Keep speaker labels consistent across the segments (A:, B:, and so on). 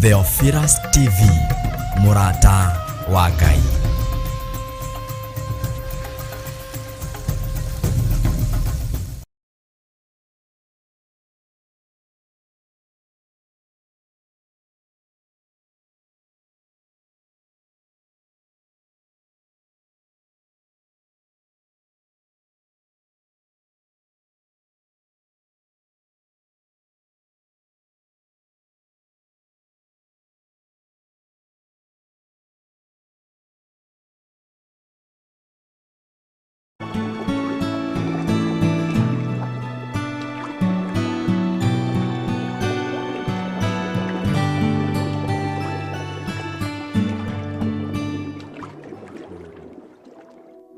A: Theophilus TV, Murata wa Ngai.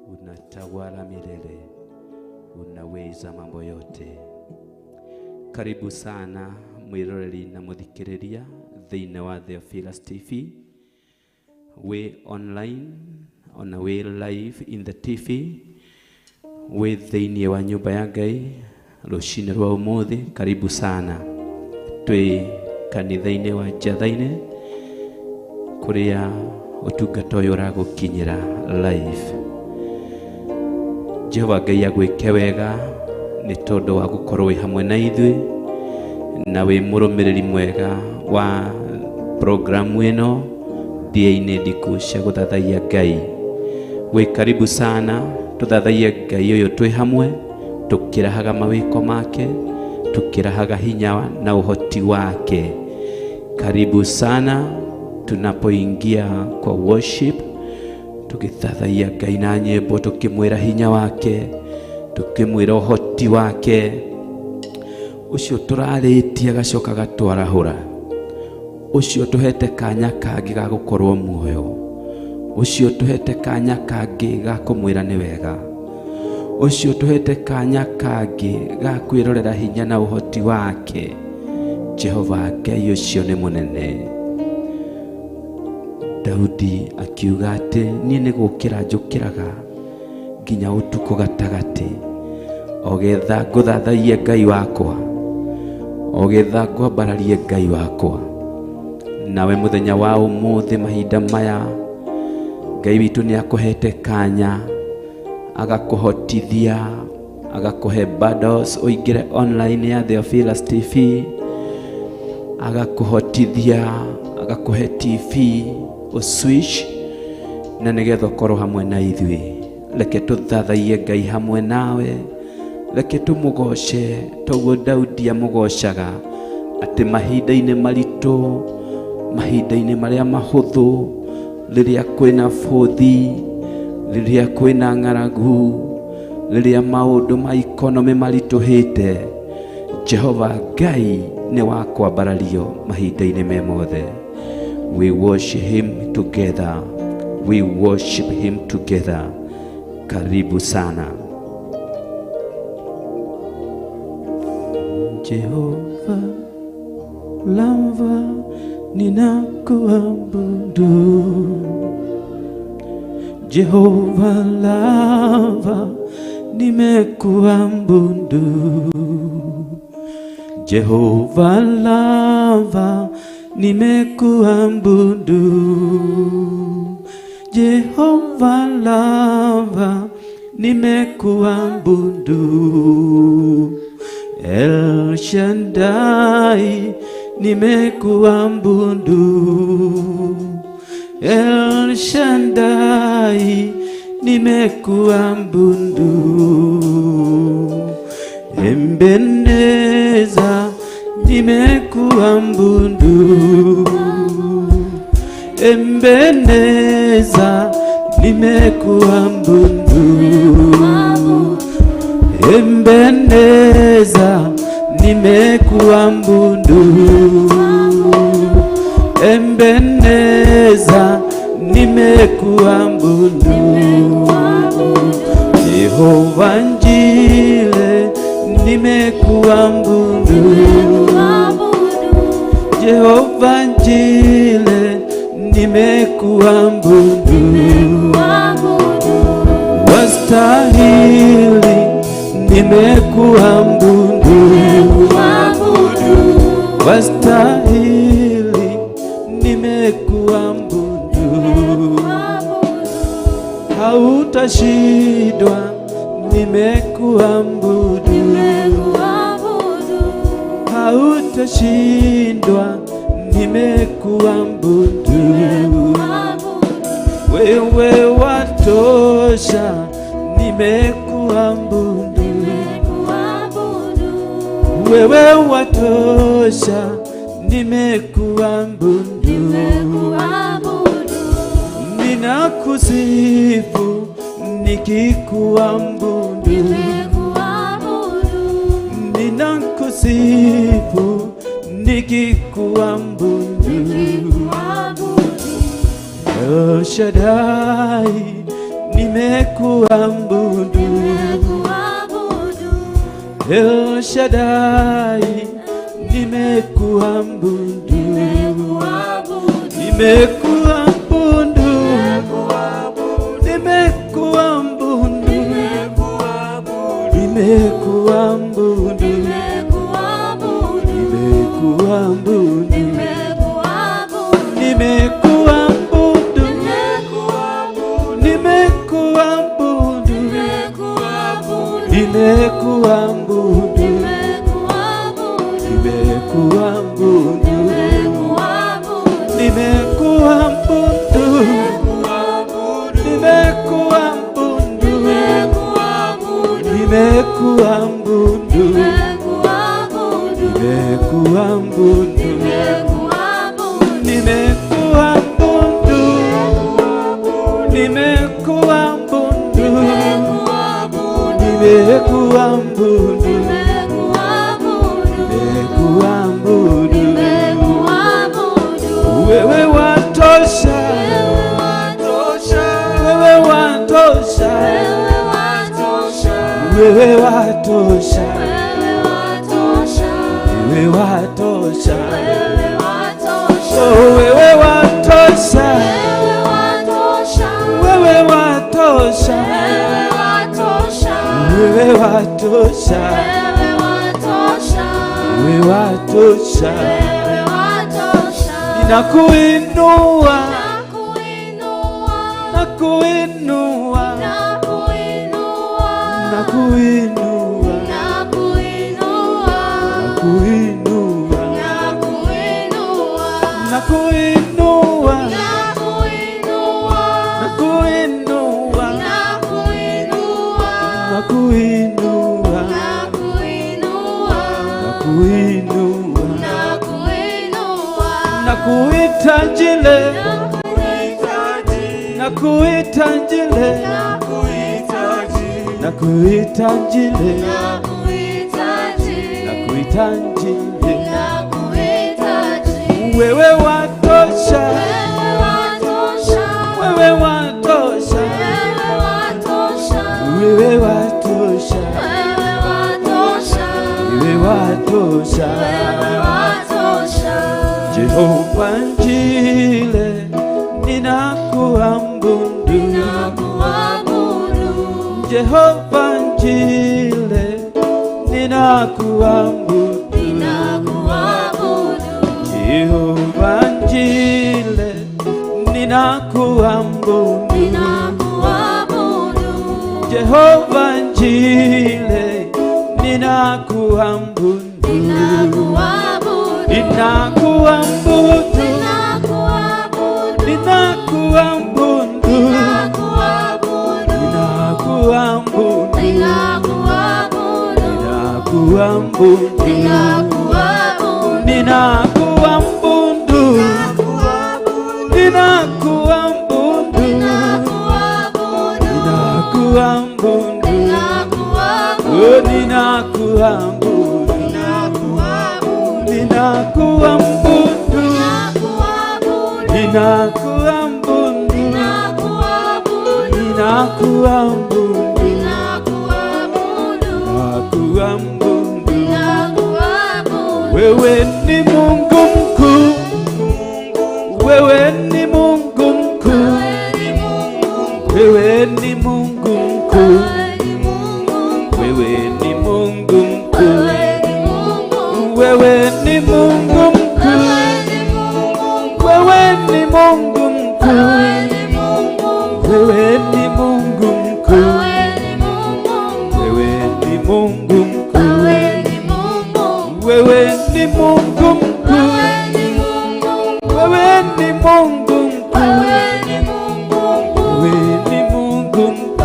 B: Unatawala milele, unaweza mambo yote. Karibu sana mwiroreri na muthikiriria thiine wa Theophilus TV. We online, on a way live in the TV. We thiine wa nyumba ya Ngai rucini rwa umuthi. Karibu sana twi kanitha-ini wa Njathaine kuria utungata uyu uragukinyira live. Jehova Ngai agwike wega ni tondu wa gukorwo hamwe na ithui na wi murumiriri mwega wa programu ino thia-ini ndiku cia guthathaia Ngai. We karibu sana tuthathaie Ngai uyu twi hamwe tukirahaga mawiko make, tukirahaga hinya na uhoti wake. Karibu sana tunapoingia kwa worship, tukithathaia Ngai na nyimbo, tukimwira hinya wake, tukimwira uhoti wake. Ucio turaritie gacoka gatwarahura, ucio tuhete kanya kangi ga gukorwo muoyo, ucio tuhete kanya kangi ga kumwira ni wega, ucio tuhete kanya kangi ga kwirorera hinya na uhoti wake. Jehova Ngai ucio ni munene. Daudi akiuga ati nie ni gukira njukiraga nginya utuko gatagati, ogetha nguthathaie Ngai wakwa, ogetha ngwambararie Ngai wakwa. Nawe muthenya wa umuthi mahinda maya Ngai witu ni akuhete kanya, agakuhotithia, agakuhe bundles uingire online ya Theophilus TV, agakuhotithia, agakuhe TV uswitch na nigetha ukorwo hamwe na ithui. Reke tuthathaie Ngai hamwe nawe, reke tumugoce toguo Daudi amugocaga ati mahinda-ini maritu, mahinda-ini maria mahuthu, riria kwina buthi, riria kwina ng'aragu, riria maundu ma economy marituhite, Jehova Ngai ni wa kwambarario mahinda-ini me mothe. We worship him together. We worship him together. Karibu sana. Jehova lava ninakuabudu, Jehova lava nimekuabudu, Jehova lava nimekuabudu, Jehova lava nimekuabudu, El Shaddai nimekuabudu, El Shaddai nimekuabudu, Ebeneza nimekuabudu, Ebeneza nimekuabudu, Ebeneza nimekuabudu, Ebeneza nimekuabudu, Jehova Njile nimekuabudu, Jehova Njile nimekuabudu, wastahili nimekuabudu, wastahili Hautashindwa, nimekuabudu. Hautashindwa, nimekuabudu. Wewe watosha, nimekuabudu. Wewe watosha, nimekuabudu. Ninakusifu nikikuabudu. Ninakusifu nikikuabudu. El Shaddai, nimekuabudu. El Shaddai, nimekuabudu. Nimekuabudu. Nimekuabudu. Nimekuabudu. Nimekuabudu. Nimekuabudu. Nimekuabudu. Nimekuabudu. Nimekuabudu. Nimekuabudu. Nimekuabudu. Nimekuabudu. Nimekuabudu. Nimekuabudu. Nimekuabudu. Nimekuabudu. Wewe watosha. Wewe watosha. Wewe watosha. Wewe watosha. Oh, wewe watosha. Wewe watosha. Wewe watosha. Wewe watosha. Ninakuinua. Nakuinua. Nakuinua. Nakuinua. Nakuinua. Nakuinua. Nakuinua. Nakuhitaji leo. Nakuhitaji leo. Nakuhitaji leo. Nakuhitaji leo. Wewe watosha. Wewe watosha. Wewe watosha. Wewe watosha. Jehova Njile, ninakuabudu. Jehova Njile, ninakuabudu. Jehova Njile, ninakuabudu. Jehova Njile, ninakuabudu. Ninakuabudu. Ninakuabudu. Ninakuabudu. Ninakuabudu. Ninakuabudu. Ninakuabudu. Oh, ninakuabudu. Ninakuabudu. Ninakuabudu. Ninakuabudu. Wewe ni Mungu mkuu. Wewe ni Mungu mkuu. Wewe ni Mungu mkuu. Wewe ni Mungu mkuu. Wewe ni Mungu mkuu. Wewe ni Mungu mkuu.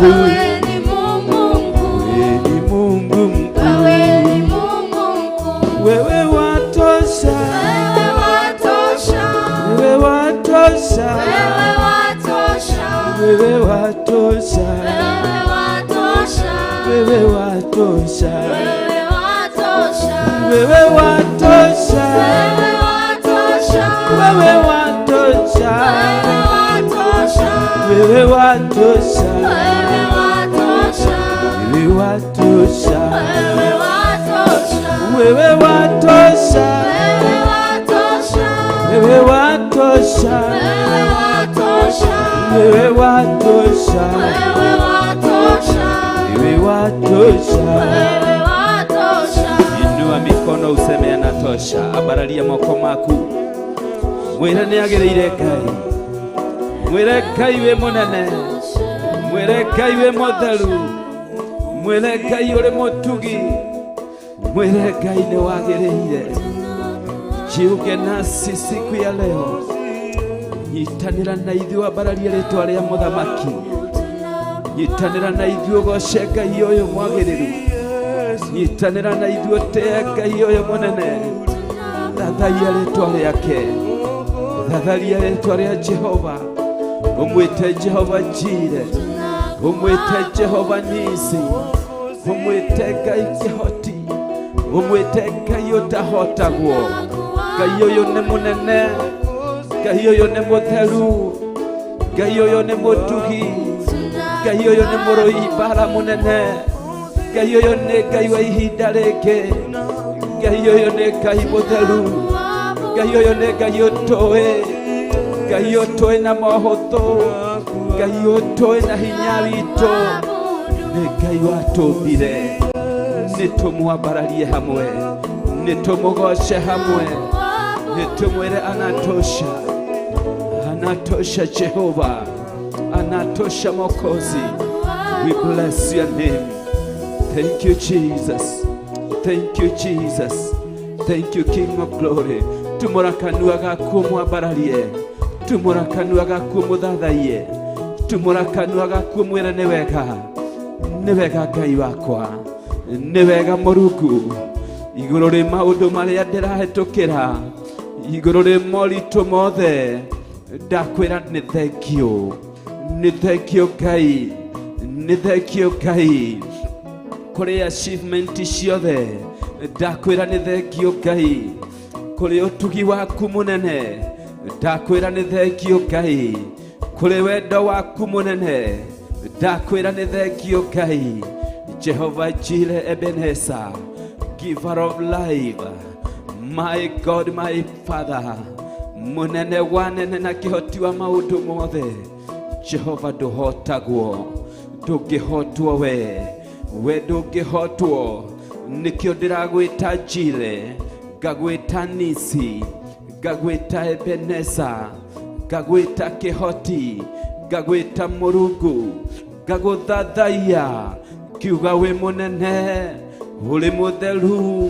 C: wewe ni Mungu mkuu, wewe ni Mungu mkuu,
B: wewe watosha,
C: wewe watosha,
B: wewe watosha,
C: wewe watosha,
B: wewe watosha,
C: wewe watosha,
B: wewe watosha,
C: wewe watosha,
B: wewe watosha, wewe
C: wewe watosha,
B: watosha,
C: wewe
B: wewe
C: watosha,
B: watosha,
C: wewe
B: wewe
C: watosha,
B: watosha,
C: wewe
B: wewe
C: watosha,
B: watosha.
C: wewe watosha.
B: Inua mikono useme anatosha. Abararia moko maku mwira ni agereire Ngai, mwire Ngai we munene, mwire Ngai we mutheru, mwire Ngai uri mutugi, mwire Ngai ni wagereire. Jiunge nasi siku ya leo, nyitanira na ithuĩ abararia rĩtwa rĩa Mũthamaki, nyitanira na ithuĩ ũgoce Ngai ũyũ mwagĩrĩru, nyitanira na ithuĩ ũtĩe Ngai ũyũ mũnene. Thatharia rĩtwa rĩake, thatharia rĩtwa rĩa Jehova, ũmwĩte Jehova Jire, ũmwĩte Jehova Nisi, ũmwĩte Ngai kĩhoti, ũmwĩte Ngai ũtahotagwo. Ngai ũyũ nĩ mũnene, Ngai ũyũ nĩ mũtheru, Ngai ũyũ nĩ mũtugi, Ngai ũyũ nĩ mũrũi mbara mũnene, Ngai ũyũ nĩ Ngai wa ihinda rĩngĩ, Ngai ũyũ nĩ Ngai mũtheru, Ngai ũyũ nĩ Ngai ũtũĩ, Ngai ũtũĩ na mohũthũ, Ngai ũtũĩ na hinya witũ, nĩ Ngai watũmbire. Nĩtũmwambararie hamwe, nĩtũmũgoce hamwe, nĩtũmwĩre anatosha, anatosha Jehova, anatosha Mwokozi. We bless your name. Thank you Jesus, thank you Jesus, thank you King of glory. Tumũrakanua gaku mwambararie, tumũrakanua gaku mũthathaie, tumũrakanua gaku mwĩre nĩ wega, nĩ wega Ngai wakwa, nĩ wega Mũrungu. Igũrũ rĩ maũndũ marĩa ndĩrahĩtũkĩra, igũrũ rĩ moritũ mothe, ndakwĩra nĩ thengiũ, nĩ thengiũ Ngai, nĩ thengiũ Ngai. Kũrĩ achievement ciothe, ndakwĩra nĩ thengiũ Ngai. Kũrĩ ũtugi waku mũnene, ndakwĩra nĩ thengiũ Ngai. Kũrĩ wendo waku mũnene, ndakwĩra nĩ thengiũ Ngai. Jehovah Jireh Ebenezer, giver of life, my God, my Father, munene wanene na kĩhoti wa maũndũ mothe. Jehova ndũhotagwo, ndũngĩhotwo we ndũngĩhotwo. Nĩkĩo ndĩragwĩta Jireh, ngagwĩta Nisi, ngagwĩta Ebenezer, ngagwĩta kĩhoti, ngagwĩta Mũrungu, ngagũthathaia, kiuga we mũnene, ũrĩ mũtheru,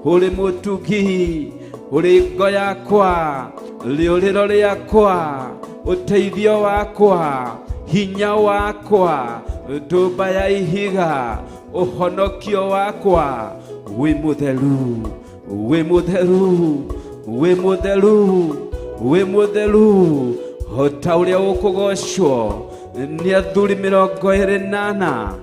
B: ũrĩ mũtugi, ũrĩ ngo yakwa, rĩũrĩro rĩakwa, ũteithio wakwa, hinya wakwa, ndũmba ya ihiga, ũhonokio wakwa. Wĩ mũtheru, wĩ mũtheru, wĩ mũtheru, wĩ mũtheru. O ta ũrĩa ũkũgocwo nĩ athuri 24,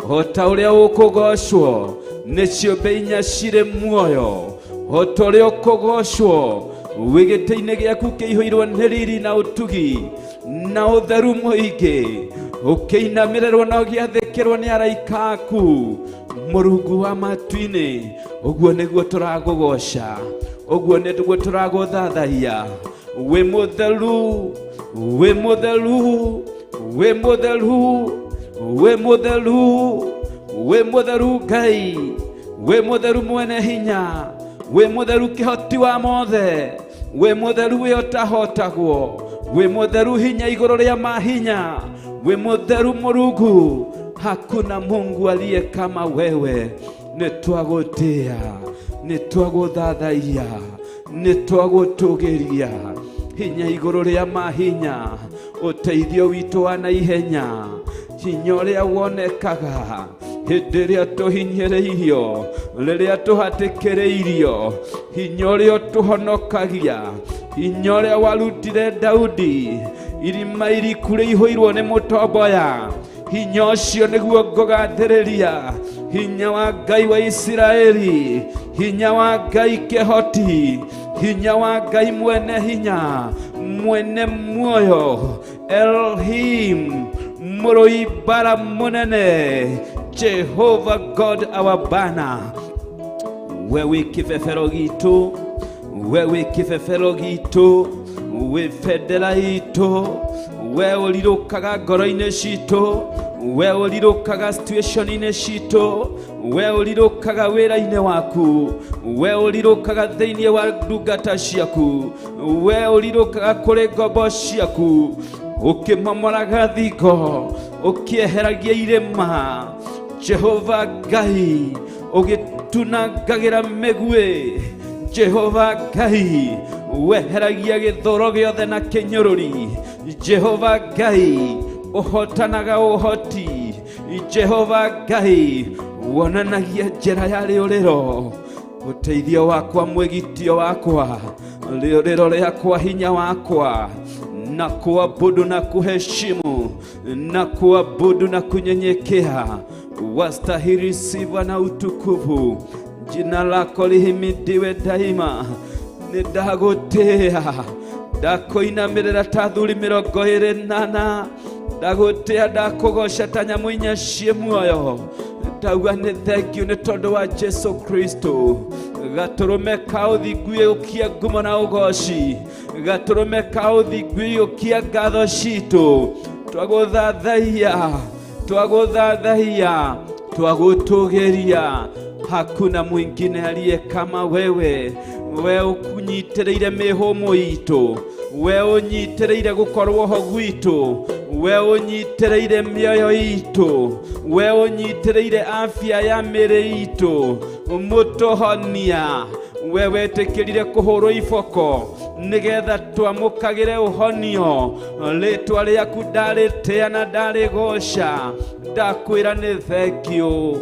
B: o ta ũrĩa ũkũgocwo nĩ ciũmbe 4 cirĩ muoyo, o ta ũrĩa ũkũgocwo wĩ gĩtĩ-inĩ gĩaku kĩihũirwo nĩ riri na ũtugi na ũtheru mũingĩ, ũkĩinamĩrĩrwo na ũgĩathĩkĩrwo nĩ araika aku. Mũrungu wa matu-inĩ, ũguo nĩguo tũragũgoca, ũguo nĩguo tũragũthathaia. Wĩ mũtheru, wĩ mũtheru, wĩ mũtheru, wĩ mũtheru, wĩ mũtheru Ngai, wĩ mũtheru mwene hinya, wĩ mũtheru kĩhoti wa mothe, wĩ mũtheru wĩ ũtahotagwo, wĩ mũtheru hinya igũrũ rĩa mahinya, wĩ mũtheru Mũrungu. Hakuna Mungu aliye kama wewe. Nĩtwagũtĩĩa, nĩtwagũthathaia, nĩtwagũtũgĩria. Hinya igũrũ rĩa mahinya, ũteithio witũ wa naihenya.
C: hinya ũrĩa wonekaga hĩndĩ ĩrĩa tũhinyĩrĩirio, rĩrĩa tũhatĩkĩrĩirio, hinya ũrĩa ũtũhonokagia, hinya ũrĩa warutire Daudi irima iriku rĩihũirwo nĩ mũtomboya. Hinya ũcio nĩguo ngũgathĩrĩria, hinya wa Ngai wa Isiraeli, hinya wa Ngai kĩhoti, hinya wa Ngai mwene hinya, mwene muoyo, Elohim, mũrũi mbara mũnene, Jehovah God our banner. Wewe kĩbebero gitũ, wewe kĩbebero gitũ, we bendera itũ, we ũrirũkaga ngoro-inĩ citũ, we ũrirũkaga situation-inĩ citũ, we ũrirũkaga wĩra-inĩ waku, we ũrirũkaga thĩinĩ wa ndungata ciaku, we ũrirũkaga kũrĩ ngombo ciaku, ũkĩmomoraga thingo, ũkĩeheragia irĩma. Jehova Ngai ũgĩtunangagĩra mĩguĩ, Jehova Ngai weheragia gĩthoro gĩothe na kĩnyũrũri, Jehova Ngai ũhotanaga ũhoti, Jehova Ngai wonanagia njĩra ya rĩũrĩro. Ũteithio wakwa, mwĩgitio wakwa, rĩũrĩro rĩakwa, hinya wakwa, na kuabudu na kuheshimu, na kuabudu na kunyenyekea. Wastahili sifa na utukufu, jina lako lihimidiwe daima. Nĩndagũtĩĩa, ndakũinamĩrĩra ta thuri 28, ndagũtĩĩa, ndakũgoca ta nyamũ inya ciĩ muoyo. Ndauga nĩ thengiũ nĩ tondũ wa Jesu Kristo, gatũrũme ka ũthingu ũkia ngumo na ũgoci, gatũrũme ka ũthingu ũkia ngatho citũ. Twagũthathaiya, twagũthathaiya, twagũtũgĩria. Hakuna mwingine aliye kama wewe. We ũkunyitĩrĩire mĩhũmũ itũ, we ũnyitĩrĩire gũkorwo ho gwitũ, we ũnyitĩrĩire mĩoyo itũ, we ũnyitĩrĩire afya ya mĩrĩ itũ, mũtũhonia. We wetĩkĩrire kũhũrwo iboko nĩgetha twamũkagĩre ũhonio. Rĩtwa rĩaku ndarĩtĩa na ndarĩgoca, ndakwĩra nĩ thengiũ,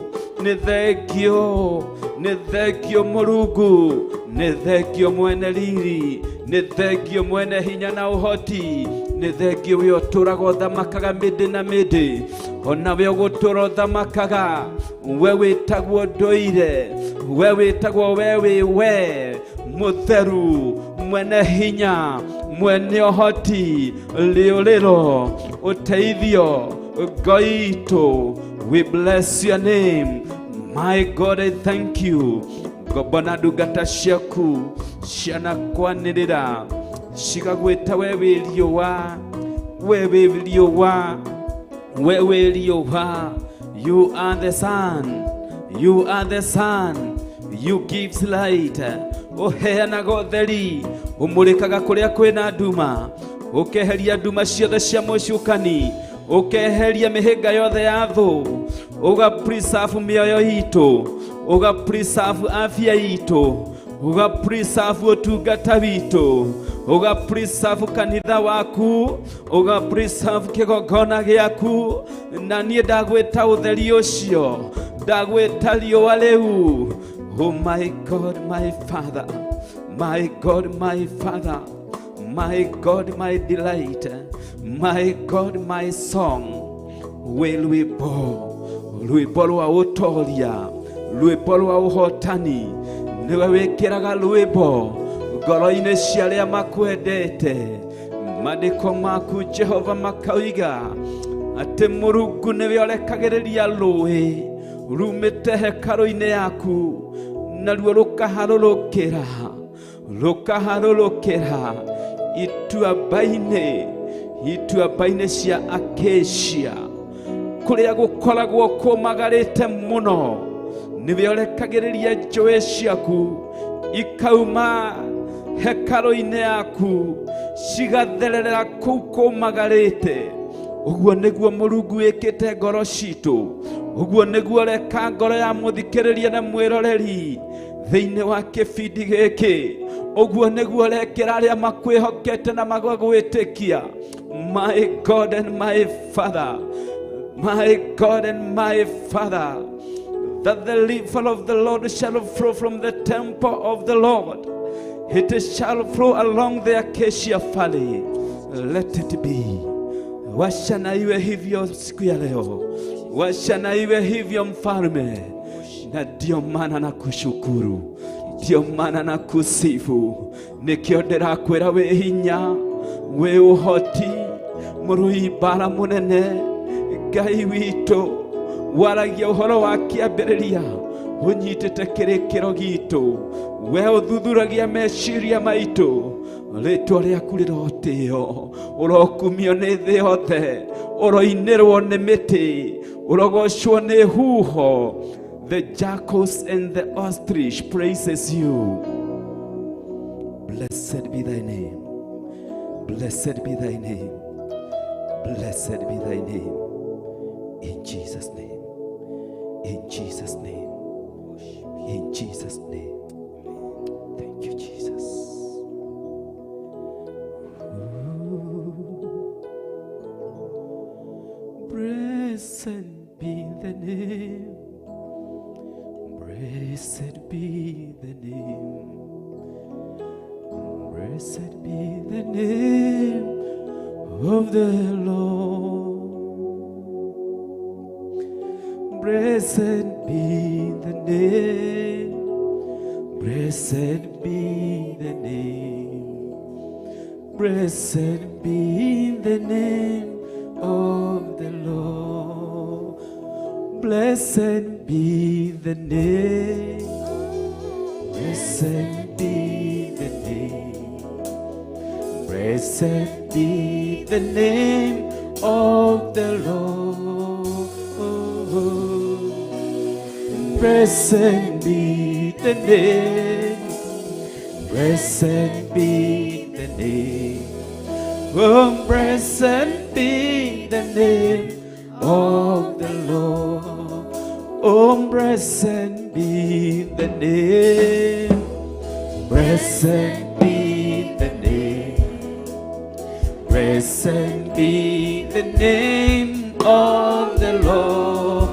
C: nĩ thengiũ, nĩ thengiũ Mũrungu, nĩ thengiũ mwene riri, nĩ thengiũ mwene hinya na ũhoti, nĩ thengiũ we ũtũraga ũthamakaga mĩndĩ na mĩndĩ, ona we ũgũtũra ũthamakaga. We wĩtagwo ndũire, we wĩtagwo we mũtheru, mwene hinya, mwene ũhoti, rĩũrĩro, ũteithio, Ngai itũ. We bless your name, my God. I thank you. Ngombo na ndungata ciaku cianakwanĩrĩra cigagwĩta we wĩ riũa, we wĩ riũa, we wĩ riũa. You are the sun, you are the sun, you gives light. Ũheanaga ũtheri, ũmũrĩkaga kũrĩa kwĩna nduma, ũkeheria nduma ciothe cia mũcukani, ũkeheria mĩhĩnga yothe ya thũ, ũga-preserve mĩoyo itũ, ũga-preserve afya itũ, ũga-preserve ũtungata witũ, ũga-preserve kanitha waku, ũga-preserve kĩgongona gĩaku. Na niĩ ndagwĩta ũtheri ũcio, ndagwĩta riũa rĩu. Oh my God, my Father, my God, my Father, my God, my delight, my God, my song. We rwĩmbo rwa ũtoria, rwĩmbo rwa ũhotani. Nĩwe wĩkĩraga rwĩmbo ngoro-inĩ cia arĩa makwendete. Maandĩko maku Jehova makoiga atĩ Mũrungu nĩwe ũrekagĩrĩria rũĩ rumĩte hekarũ-inĩ yaku, naruo rũkaharũrũkĩra ituamba-inĩ cia Acacia, kũrĩa gũkoragwo kũmagarĩte mũno. Nĩwe ũrekagĩrĩria njũĩ ciaku ikauma hekarũ-inĩ yaku cigatherera kũu kũmagarĩte. Ũguo nĩguo Mũrungu wĩkĩte ngoro citũ, ũguo nĩguo reka ngoro ya mũthikĩrĩria na mwĩroreri thĩinĩ wa kĩbindi gĩkĩ, ũguo nĩguo rekĩra arĩa makwĩhokete na magagwĩtĩkia. My God and my Father, my God and my Father, that the river of the Lord shall flow from the temple of the Lord. It shall flow along the Acacia Valley. Let it be. Washa na iwe hivyo siku ya leo. Washa na iwe hivyo Mfalme. Na ndio maana nakushukuru, ndio maana nakusifu, nikio ndirakwira wi hinya, wi uhoti, murui bara munene, Ngai witu, waragia uhoro wa kiambiriria, unyitite kirikiro gitu, we uthuthuragia meciria maitu, ritwa riaku rirotio, urokumio ni thi yothe, uroinirwo ni miti, urogocwo ni huho. The jackals and the ostrich praises you. Blessed be thy name. Blessed be thy name. Blessed be thy name. In Jesus' name. In Jesus' name. In Jesus' name. Thank you, Jesus. Blessed be the name. Blessed be the name. Blessed be the name of the Lord. Blessed be the name. Blessed be the name. Blessed be the name of the Lord. Blessed be the name. Blessed be the name. Blessed be the name of the Lord. Blessed be the name. Blessed be the name. Oh, blessed be the name of the Lord. Oh, blessed be the name. Blessed be the name. Blessed be the name of the Lord.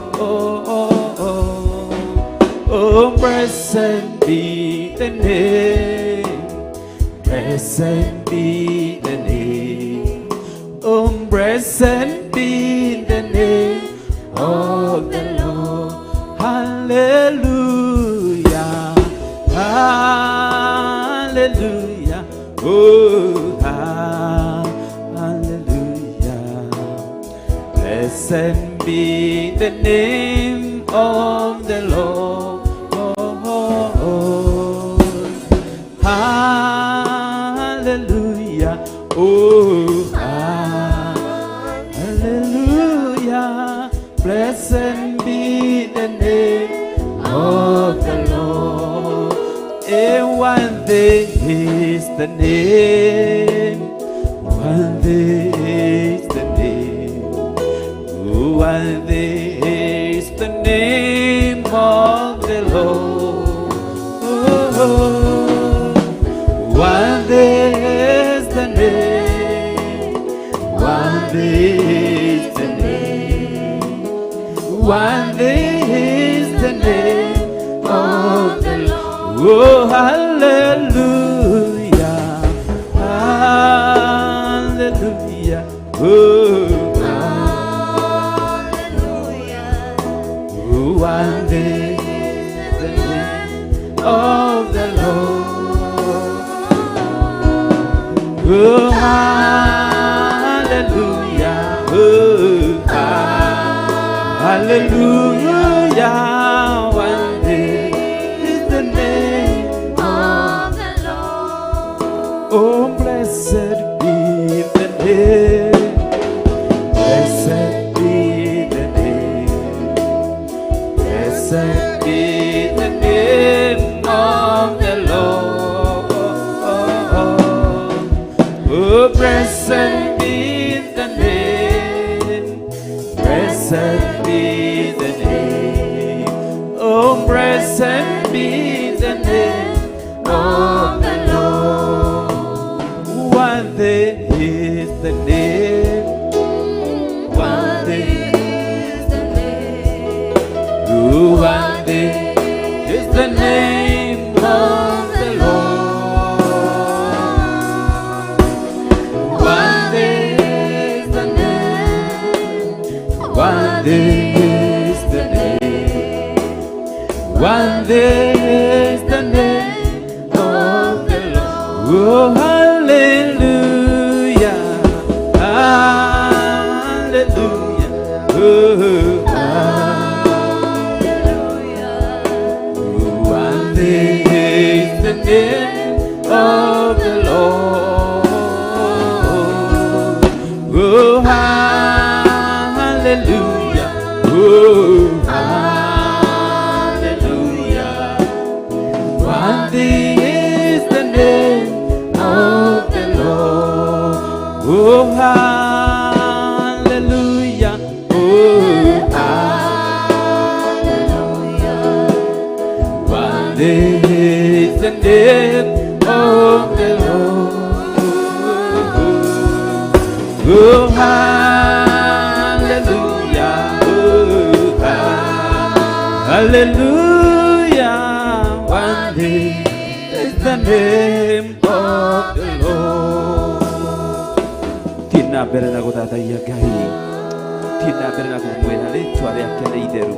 C: Oh, blessed be the name. Blessed be the name. Oh, blessed be the name of the Lord. Hallelujah. Hallelujah. Oh, hallelujah. Blessed be the name of the Lord. Hallelujah. Oh, hallelujah. Blessed be the name of the Lord. And one day is the name. One day is the name. One day is the name of the Lord. One day is the name. One day is the name. One day is the name of the Lord. Oh, hallelujah. Hallelujah. Oh, hallelujah. Oh, one day is the name of the Lord. Oh, hallelujah. Oh, hallelujah. One day is the name of the Lord. Oh, blessed be the name. Blessed be the name. Blessed be the name of the Lord. Oh, blessed be the name. Blessed be the Worthy is the name. Worthy is the name of the Lord. Oh, hallelujah. Hallelujah. Oh, worthy is the name of the Lord. Oh, hallelujah. Oh, hallelujah. Worthy is the name of the Lord. Oh, hallelujah. Oh, hallelujah. Worthy is the name of the Lord. Oh, hallelujah. Oh, hallelujah. Worthy is the name of the Lord. Tina berena kutata ya gai. Tina berena kumwena letu area kene ideru.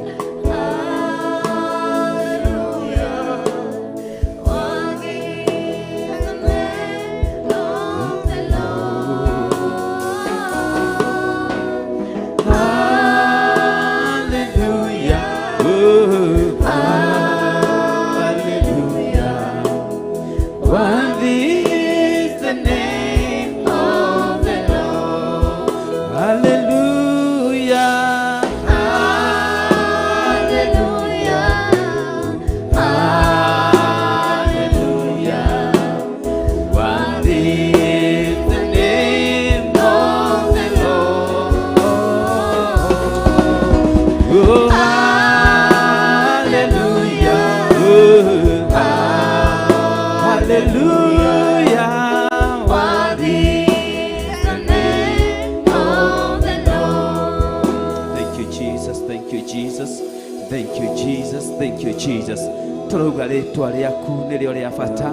C: Turuga letwa rĩaku nĩrĩo rĩa bata,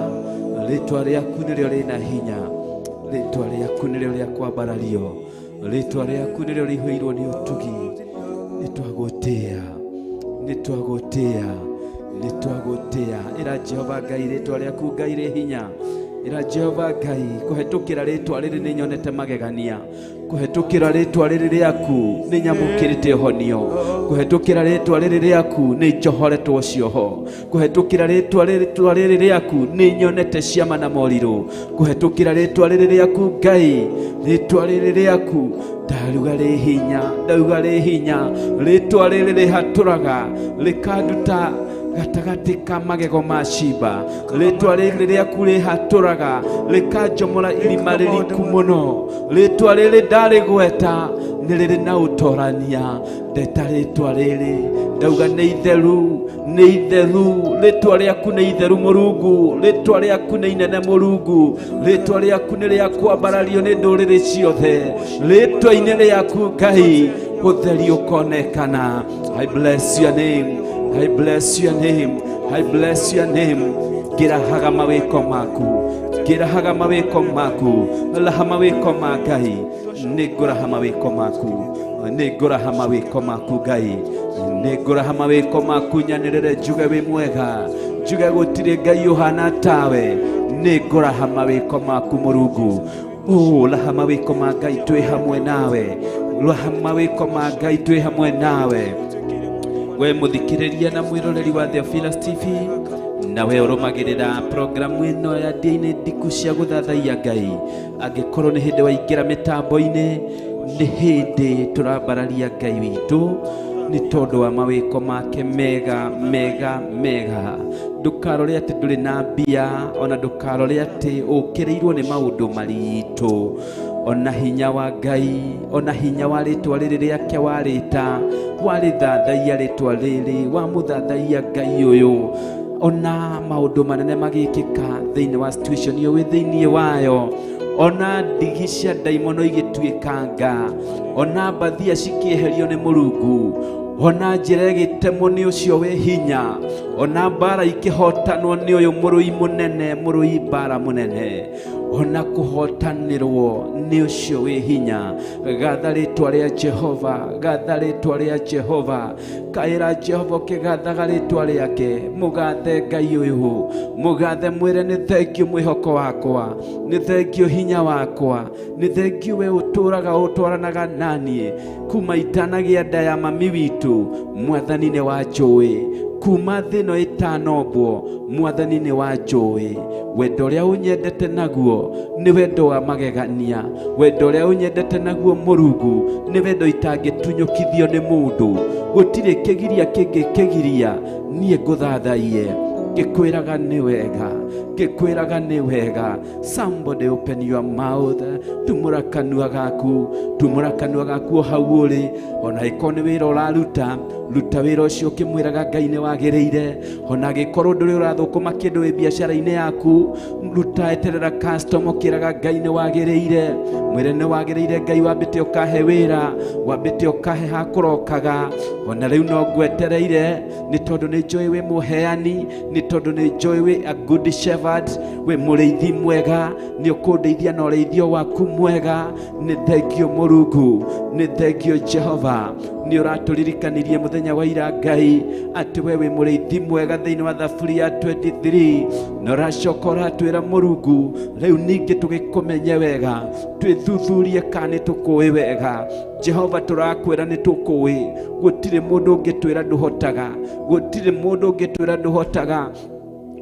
C: letwa rĩaku nĩrĩo rĩna hinya, letwa rĩaku nĩrĩo rĩa kwambarario, letwa rĩaku nĩrĩo rĩihũirwo nĩ ũtugi. Nĩtwagũtĩĩa, nĩtwagũtĩĩa, nĩtwagũtĩĩa. Ĩra Jehova Ngai letwa rĩaku Ngai rĩ hinya. Ĩra Jehova Ngai kũhetũkĩra rĩtwa rĩrĩ nĩnyonete magegania. Kũhetũkĩra rĩtwa rĩrĩ rĩaku nĩnyamũkĩrĩte honio. Kũhetũkĩra rĩtwa rĩrĩ rĩaku nĩnjohoretwo cioho. Kũhetũkĩra rĩtwa rĩrĩ rĩaku nĩnyonete ciama na morirũ. Kũhetũkĩra rĩtwa rĩrĩ rĩaku Ngai, rĩtwa rĩrĩ rĩaku ndaruga rĩ hinya, ndauga rĩ hinya. Rĩtwa rĩrĩ rĩhatũraga rĩkanduta gatagati ka magego ma ciimba. Rĩtwa rĩrĩ rĩaku rĩhatũraga rĩkanjomora irima rĩriku mũno. Rĩtwa rĩrĩ ndarĩgweta nĩ rĩrĩ na ũtorania. Ndeta rĩtwa rĩrĩ ndauga nĩ itheru, nĩ itheru. Rĩtwa rĩaku nĩ itheru Mũrungu, rĩtwa rĩaku nĩ inene Mũrungu. Rĩtwa rĩaku nĩ rĩa kwambarario nĩ ndũrĩrĩ ciothe. Rĩtwa-inĩ rĩaku Ngai ũtheri ũkonekana. I bless your name, I bless your name, I bless your name. Ngĩrahaga mawĩko maku, ngĩrahaga mawĩko maku, laha mawĩko ma Ngai. Nĩngũraha mawĩko maku, nĩngũraha mawĩko maku Ngai. Nĩngũraha mawĩko maku nyanĩrĩre njuge wĩ mwega, njuge gũtirĩ Ngai ũhana tawe. Nĩngũraha mawĩko maku Mũrungu. Oh, laha mawĩko ma Ngai twĩ hamwe nawe, laha mawĩko ma Ngai twĩ hamwe nawe. We muthikiriria na mwiroreri wa Theophilus TV, nawe urumagirira programu ino ya Dia-inĩ Ndiku cia gũthathaiya Ngai. Angĩkorwo nĩ hĩndĩ waingĩra mĩtambo-inĩ, nĩ hĩndĩ turambararia Ngai witũ nĩ tondũ wa mawĩko make mega mega mega. Ndũkarore atĩ ndũrĩ na mbia, ona ndũkarore atĩ ũkĩrĩirwo nĩ maũndũ maritũ. Ona hinya wa Ngai, ona hinya wa rĩtwa rĩrĩ rĩake warĩta, warĩthathaiya rĩtwa rĩrĩ, wamũthathaiya Ngai ũyũ. Ona maũndũ manene magĩkĩka thĩinĩ wa situation iyo wĩ thĩinĩ wayo. Ona ndigi cia ndaimono igĩtuĩkanga, ona mbathia cikĩeherio nĩ Mũrungu, ona njĩra ĩgĩtemwo nĩ ũcio wĩ hinya, ona mbara ikĩhotanwo nĩ ũyũ mũrũi mũnene, mũrũi mbara mũnene. ona kuhotanirwo ni ucio wi hinya. Gatha ritwa ria Jehova, gatha ritwa ria Jehova, kaira Jehova kigathaga ritwa riake. Mugathe Ngai uyu, mugathe mwire ni thengio mwihoko wakwa, ni thengio hinya wakwa, ni thengio we uturaga utwaranaga nani kuma itanagia nda ya mami witu. Mwathani ni wanjui kuma thino itanobwo, Mwathani ni wanjui. Wendo uria unyendete naguo ni wendo wa magegania, wendo uria unyendete naguo Murungu ni wendo itangitunyukithio ni mundu. Gutire kigiria kingi kigiria nie nguthathaiye gikwiraga ni wega, gikwiraga ni wega. Somebody open your mouth, tumura kanua gaku, tumura kanua gaku hau uri. Ona ikoni wira uraruta, ruta wira ucio kimwiraga Ngai ni wagiriire. Ona gikorwo nduri urathukuma kindu wi biashara-ini yaku, ruta eterera customer kiraga Ngai ni wagiriire. Mwire ni wagiriire Ngai, wambite ukahe wira, wambite ukahe hakurokaga. Ona riu no ngwetereire ni tondu ni njui wi muheani, ni tondu ni njui wi a good shepherd, we muriithi mwega, ni ukundeithia na ureithio waku mwega. Ni thengio Murungu, ni thengio Jehova, ni uraturirikanirie muthenya wa ira Ngai ati we wi muriithi mwega thiini wa Thaburi ya 23. na uracoka uratwira Murungu riu ningi tugikumenye wega, twithuthurie kana tukui wega. Jehova turakwira ni tukui, gutire mundu ungitwira nduhotaga, gutire mundu ungitwira nduhotaga,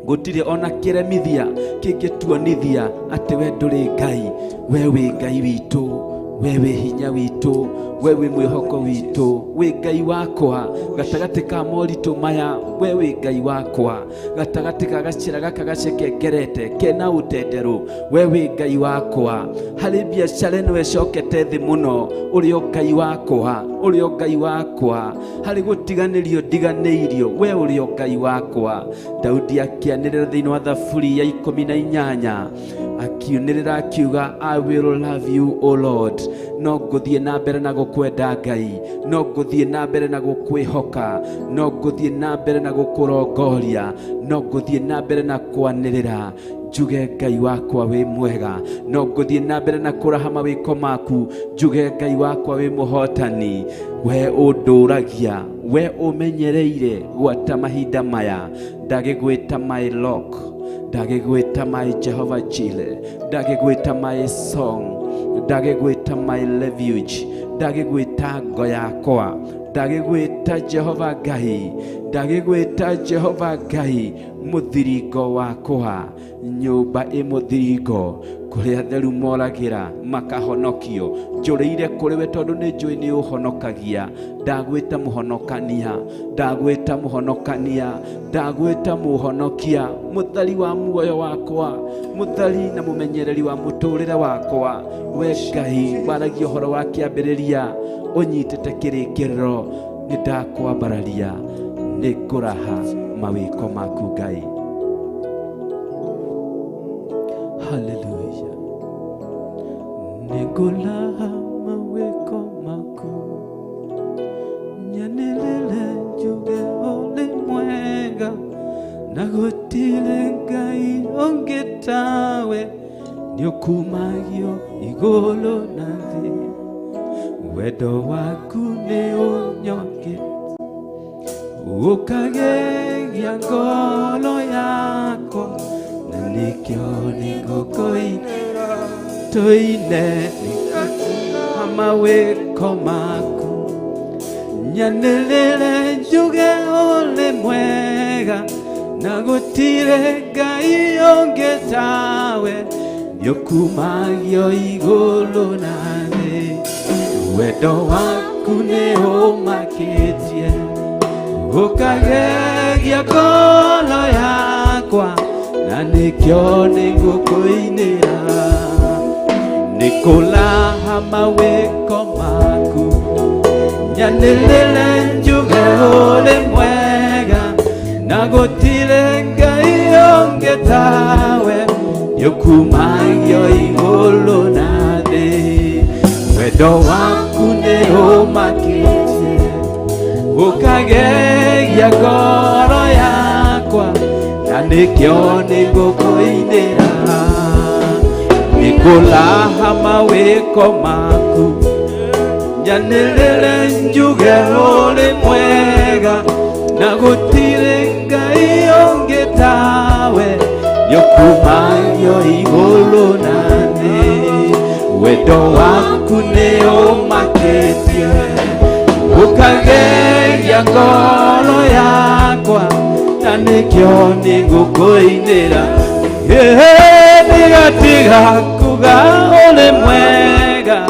C: gutire ona kiremithia kingituonithia ati we nduri Ngai. We wi Ngai witu, we wi hinya witu, we wi mwihoko witu, wi Ngai wakwa gatagati ka moritu maya. We wi Ngai wakwa gatagati ka gacira gaka gacekengerete kena utenderu. We wi Ngai wakwa hari biacara ino ecokete thi muno, urio Ngai wakwa, urio Ngai wakwa hari gutiganirio ndiganiirio. We urio Ngai wakwa. Daudi akianirira thiini wa Thaburi ya 18 akiunirira akiuga I will love you O Lord. No nguthie na mbere na gukwenda Ngai, no nguthie na mbere na gukwihoka, no nguthie na mbere na gukurongoria, no nguthie na mbere na kwanirira. Njuge Ngai wakwa wi mwega, no nguthie na mbere na kuraha mawiko maku. Njuge Ngai wakwa wi muhotani, we unduragia, we umenyereire gwata mahinda maya. Ndagigwita my rock, ndagigwita my Jehovah Jireh, ndagigwita my song, ndagigwita my refuge, ndagigwita ngo yakwa, ndagigwita Jehova Ngai, ndagigwita Jehova Ngai. Muthiringo wakwa, nyumba imuthiringo kuria theru moragira makahonokio. Njuriire kuri we tondu ni njui ni uhonokagia. Ndagwita muhonokania, ndagwita muhonokania, ndagwita muhonokia. Muthari wa muoyo wakwa, muthari na mumenyereri wa muturire wakwa. We Ngai waragia horo wa kiambiriria, unyitete kirikiriro. Ni ndakwambararia, ni nguraha mawiko maku Ngai. Hallelujah. Ni nguraha mawiko maku, nyanelele njuge ole mwega, na gutire Ngai ongetawe. Ni ukumagio igulu na thi, wendo waku ni unyonge, ukagegia ngolo yako. Na nikio nigukoinera, toine amawiko maku, nyanelele njuge ole mwega, na gutire Ngai ongetawe. Ni ukumagio igulu na thi, wendo waku ni umakitie, ukagegia ngolo yakwa. Na nikio nigukoinera, nikulaha mawiko maku, nyanelele njuge ole mwega, na gutire Ngai ongetawe. Ni ukumagio igulu na thi, wendo waku ni umakitie, ukagegia ngoro yakwa. Na nikio nigukoinera, Nikulaha mawiko maku nyanelele njuge uri mwega na gutire ngai onge tawe nyokumayo igulu na thi wendo waku ni umakitie ukageria ngoro yakwa na nikyo nigukuinira nigatiga kuga uri mwega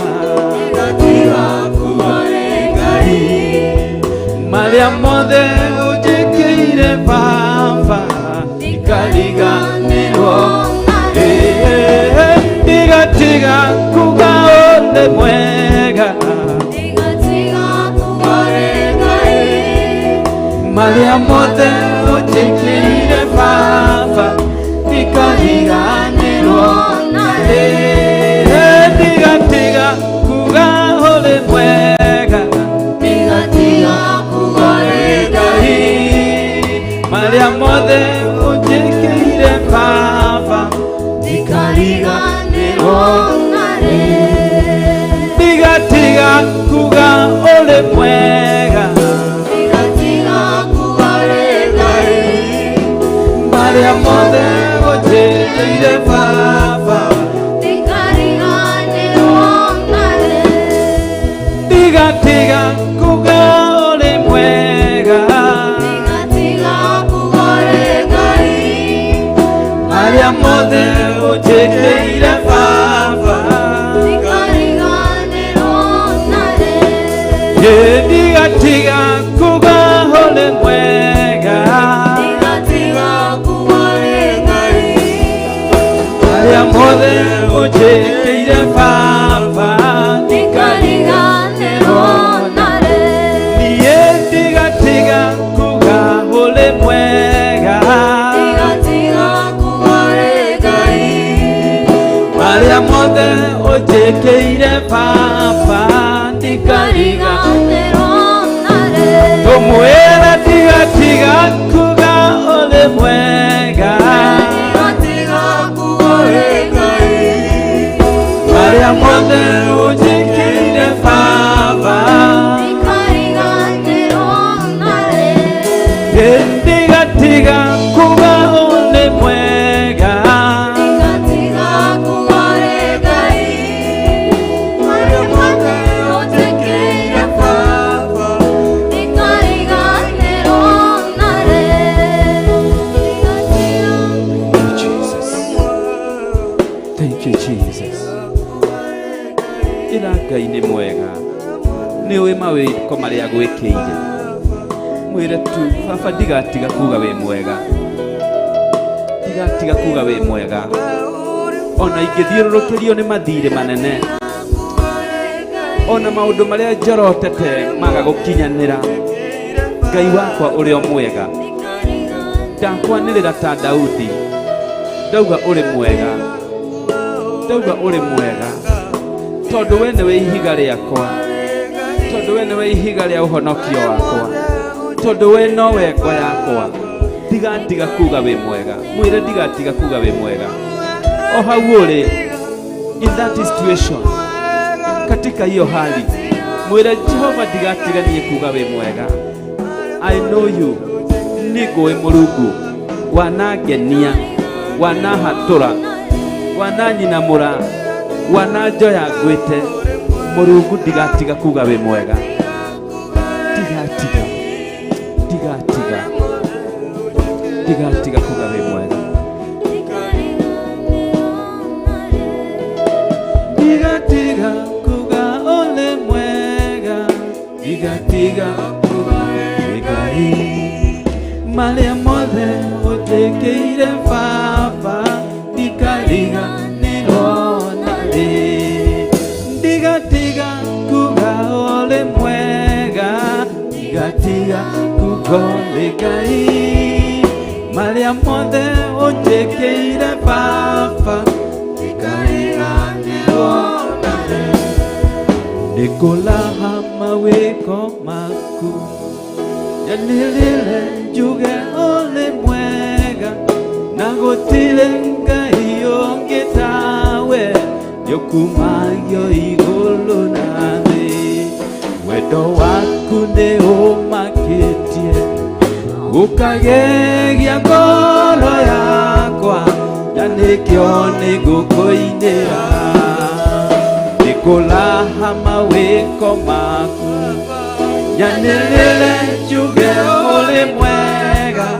C: maria mothe ujikire baba ikariganirwo ndigatiga kuga uri mwega maria mothe ujikire baba ikariganirwo ndigatiga kuga uri mwega maria mothe ujikire baba ikariganirwo ndigatiga kuga uri mwega maria mothe ujikire baba ndigatiga kuga uri mwega maria mothe ujikire baba ndigatiga kuga uri mwega maria mothe ujikire baba ikariganirwo niye ndigatiga kuga uri mwega maria mothe ujikire baba ikariganirwo tumwira ndigatiga kuga uri mwega maria mothe ujikire baba ndigatiga kuga uri mwega maria mothe ujikire baba Thank you, Jesus. Ira Ngai ni mwega ni uwi mawiko maria agwikiire mwire tu baba ndigatiga kuga wi mwega ndigatiga kuga wi mwega ona ingithiururukirio ni mathire manene ona maundu maria njorotete maga gukinyanira Ngai wakwa uri o mwega ndakwanirira ta Daudi ndauga uri mwega ndauga uri mwega tondu we niwe ihiga riakwa tondu we niwe ihiga ria uhonokio wakwa tondu we nowe ngo yakwa ndigatiga kuga wi mwega mwire ndigatiga kuga wi mwega o hau uri in that situation katika hiyo hali mwire Jehova ndigatiga kuga wi mwega I know you nigwe Mulungu wanangenia wanahatura wananyinamura wananjoya ngwite Mulungu ndigatiga kuga wi mwega ndigatiga kuga wi mwega ndigatiga kuga uri mwega ndigatiga kuga wi Ngai maria mothe ujikire baba ikariganirwo ndigatiga kuga uri mwega ndigatiga kuga wi Ngai maria mothe ujikire baba ikariganirwo nikulaha mawiko maku nyanilile njuge uri mwega na gutire ngai ungi tawe yokumagio igulu na thĩ. Wendo waku nĩ ũmakĩtie ũkagegia ngoro yakwa, na nĩkĩo nĩngũkũinĩra nĩkũraha mawĩko maku, nyanĩrĩre njuge ũrĩ mwega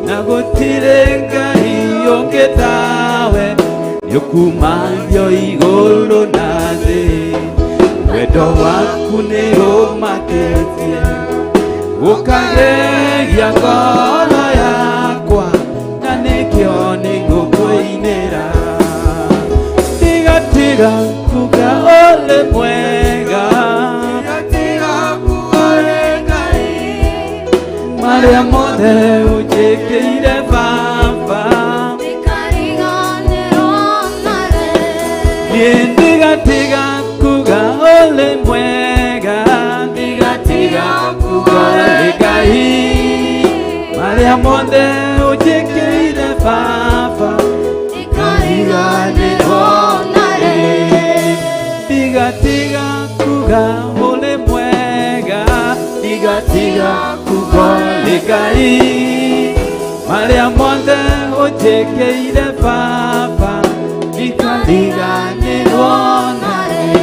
C: na gũtirĩ Ngai ũngĩ tawe, yokumagio igũrũ na thĩ. Wendo waku nĩ ũmakĩtie ũkagegia ngoro yakwa, na nĩkĩo nĩngũkũinĩra. Tiga kuga ũrĩ mwega, marĩa mothe ũnjĩkĩire Baba, ndigatiga kuga ũrĩ mwega, ndigatiga kuga ũrĩ Ngai, marĩa mothe ũnjĩkĩire Baba, ndikariganĩrwo narĩ. Ndigatiga kuga ũrĩ mwega, ndigatiga kuga ũrĩ Ngai, marĩa mothe ũnjĩkĩire Baba, ndikariganĩrwo narĩ.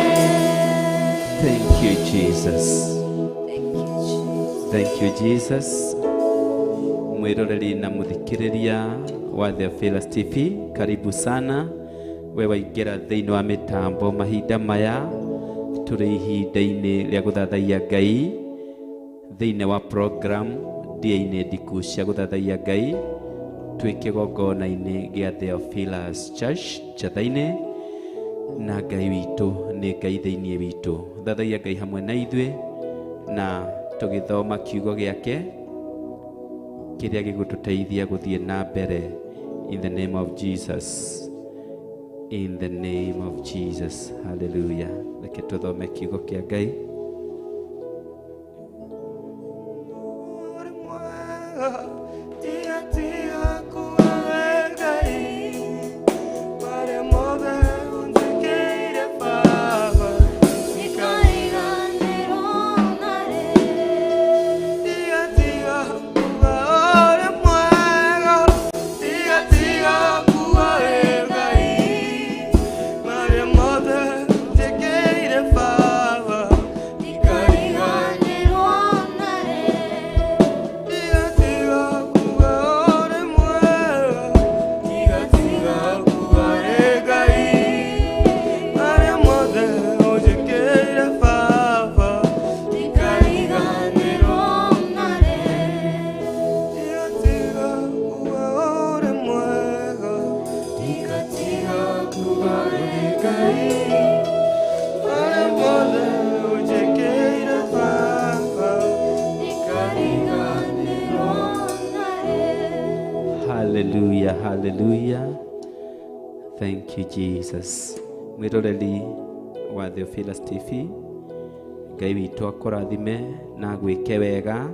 C: Thank you, Jesus. Thank you, Jesus. Mwiroreri na muthikiriria wa The Fearless TV, karibu sana. We waingĩra thĩinĩ wa mĩtambo mahinda maya, tũrĩ ihinda-inĩ rĩa gũthathaiya Ngai thĩinĩ wa program Dia-inĩ Ndiku cia gũthathaiya Ngai, twĩ kĩgongona-inĩ gĩa The Fearless Church Njatha-inĩ, na Ngai witũ nĩ Ngai thĩinĩ witũ. Thathaia Ngai hamwe na ithuĩ na tũgĩthoma kiugo gĩake kĩrĩa gĩgũtũteithia gũthiĩ na mbere. In the name of Jesus. In the name of Jesus. Hallelujah. Reke tũthome kiugo kĩa Ngai. Hallelujah, hallelujah. Thank you, Jesus. Mwiroreri wa The Fearless TV, Ngai witũ akũrathime na gwĩke wega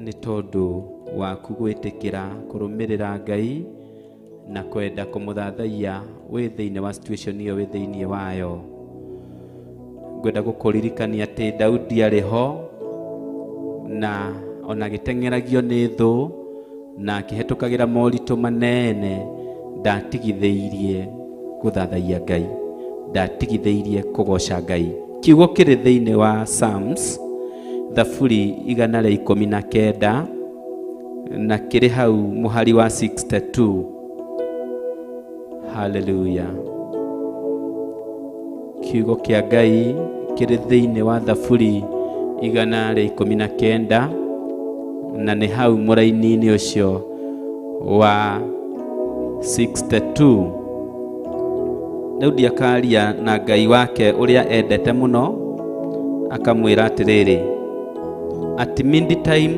C: nĩ tondũ waku gwĩtĩkĩra kũrũmĩrĩra Ngai na kwenda kũmũthathaiya wĩ thĩinĩ wa situation ĩyo wĩ thĩinĩ wayo. Ngwenda gũkũririkania atĩ Daudi arĩ ho na ona gĩteng'eragio nĩ thũ na akĩhetũkagĩra moritũ manene, ndatigithĩirie gũthathaiya Ngai, ndatigithĩirie kũgoca Ngai. Kiugo kĩrĩ thĩinĩ wa Psalms thaburi 119 na kĩrĩ hau mũhari wa 62. Hallelujah. Kiugo kĩa Ngai kĩrĩ thĩinĩ wa thaburi 119 na nĩ hau mũraini-inĩ ũcio wa 62. Daudi akaria na Ngai wake ũrĩa endete mũno, akamwĩra atĩrĩrĩ, at midtime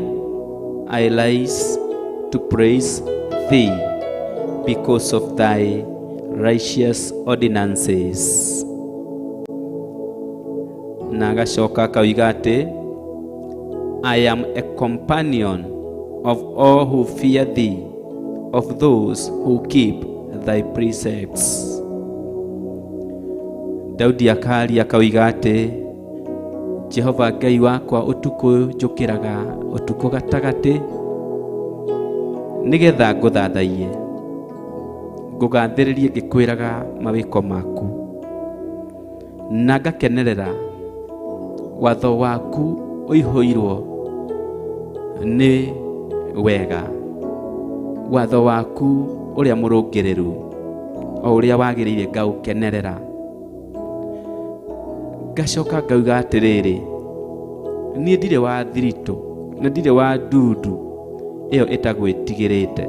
C: I rise to praise thee because of thy righteous ordinances. Na agacoka akauga atĩ, I am a companion of all who fear thee, of those who keep thy precepts.
B: Daudi akaria akauga ati Jehova Ngai wakwa utuku njukiraga utuku gatagati nigetha nguthathaiye ngugathiririe ngikwiraga mawiko maku na ngakenerera watho waku uihoirwo ni wega watho waku uria murungiriru o uria wagirire ngaukenerera ngacoka ngauga atiriri nie ndire wa thirito na ndire wa ndundu iyo itagwitigirite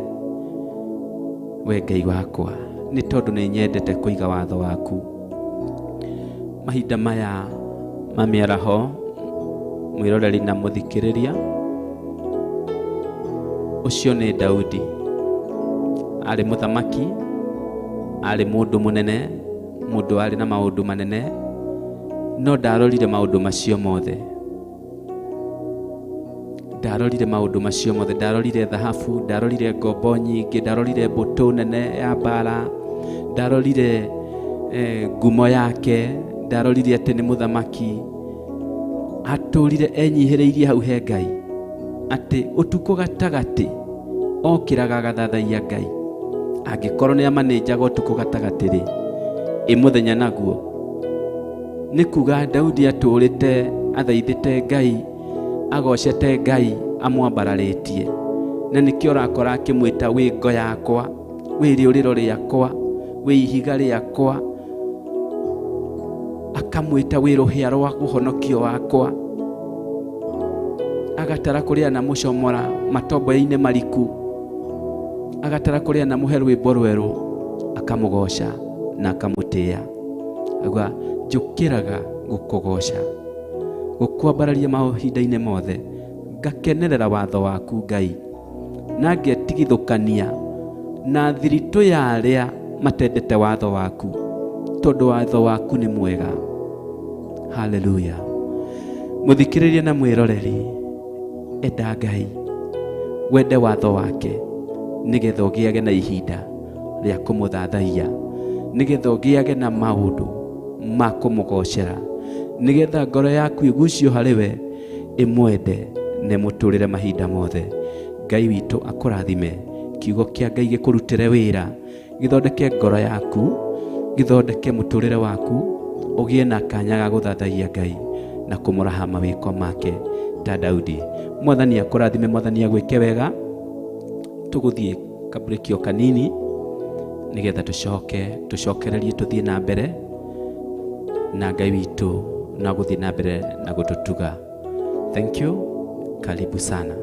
B: we Ngai wakwa ni tondu ni nyendete kuiga watho waku. Mahinda maya mamiaraho mwiroreri na muthikiriria ucio ni Daudi ari muthamaki ari mundu munene mundu ari na maundu manene no ndarorire maundu macio mothe ndarorire thahabu ndarorire ngombo nyingi ndarorire mbutu nene ya mbara ndarorire ngumo yake ndarorire ati ni muthamaki aturire enyihireirie hau he Ngai ati utuko gatagati okiraga gathathaiya Ngai angikorwo ni amanenjaga utuko gatagati ri imuthenya naguo ni kuga Daudi aturite athaithite Ngai agocete Ngai amwambararitie na nikio urakora akimwita wi ngo yakwa wi riuriro riakwa wi ihiga riakwa akamwita wi ruhia rwa guhonokio wakwa agatara kuria na mucomora matombo-ini mariku agatara kuria na muhe rwimbo rweru akamugosha na akamutia agwa njukiraga gukugoca gukwambararia mahinda-ini mothe ngakenerera watho waku Ngai na ngetigithukania na thiritu ya aria matendete watho waku tondu watho waku ni mwega. Haleluya. Muthikiririe na mwiroreri enda Ngai wende watho wake nigetha ugiage na ihinda ria kumuthathaiya nigetha ugiage na maundu ma kumugocera nigetha ngoro yaku igucio hariwe imwende ne muturire mahinda mothe. Ngai witu akurathime kiugo kia Ngai gikurutire wira githondeke ngoro yaku githondeke muturire waku ugie na kanya ga guthathaiya Ngai na kumuraha mawiko make ta Daudi. Mwathani akurathime, mwathani agwike wega. Tuguthie kabrekio kanini nigetha tucokererie tuthie na mbere na Ngai witu na guthie na mbere na gututuga. Thank you. Karibu sana.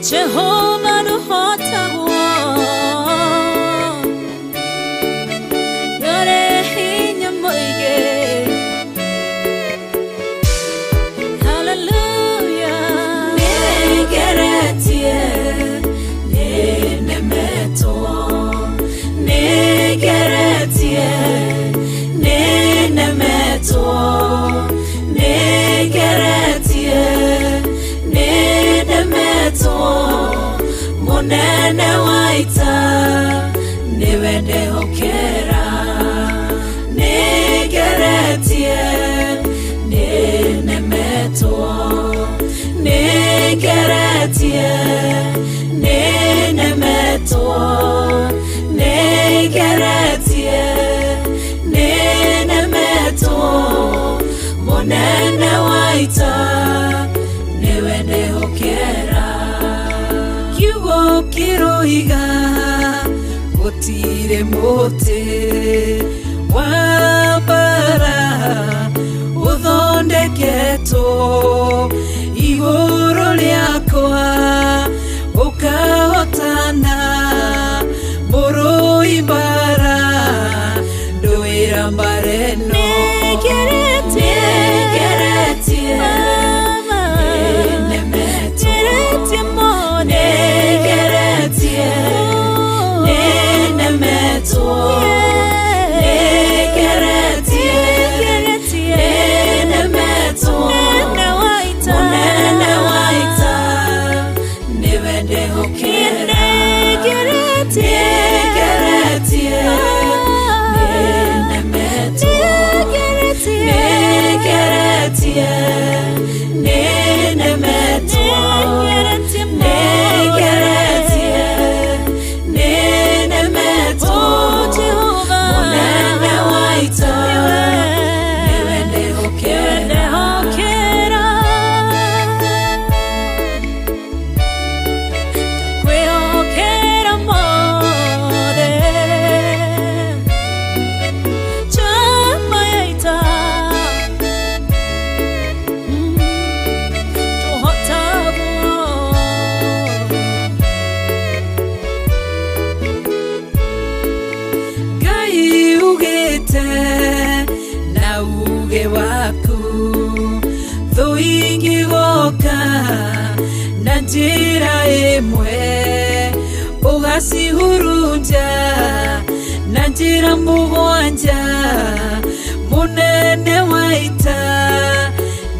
D: Jehovah no hotawa yore hinya moige. Hallelujah. Negeretie nenemeto negeretie nenemeto negeretie nenemeto munene waita niwende hokera negeretie nenemeto negeretie nenemeto negeretie nenemeto munene waita niwende hokera kiugo kiroiga gutire muti wa bara uthondeketwo iguru riakwa ukahotana murui bara nduira mbareno na uge waku thuingi goka na njira imwe ugacihurunja na njira mugwanja munene waita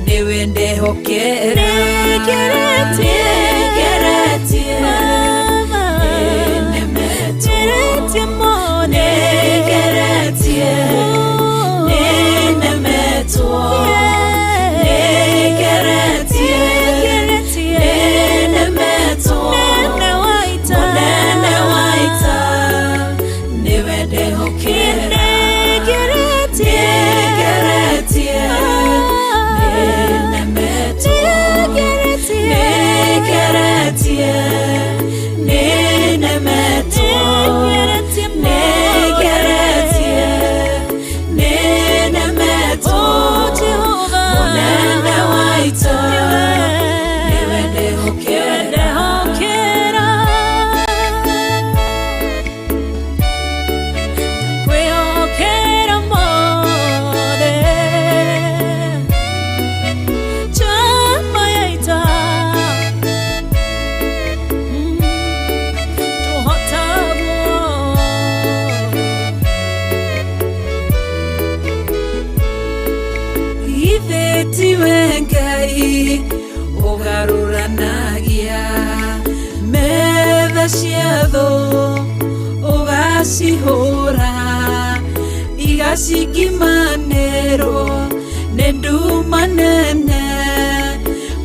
D: niwe ndehokera Wengai ugaruranagia metha ciatho ugacihura igacikimanĩrwo nĩ nduma nene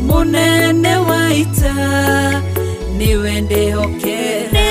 D: munene waita niwe ndĩhokera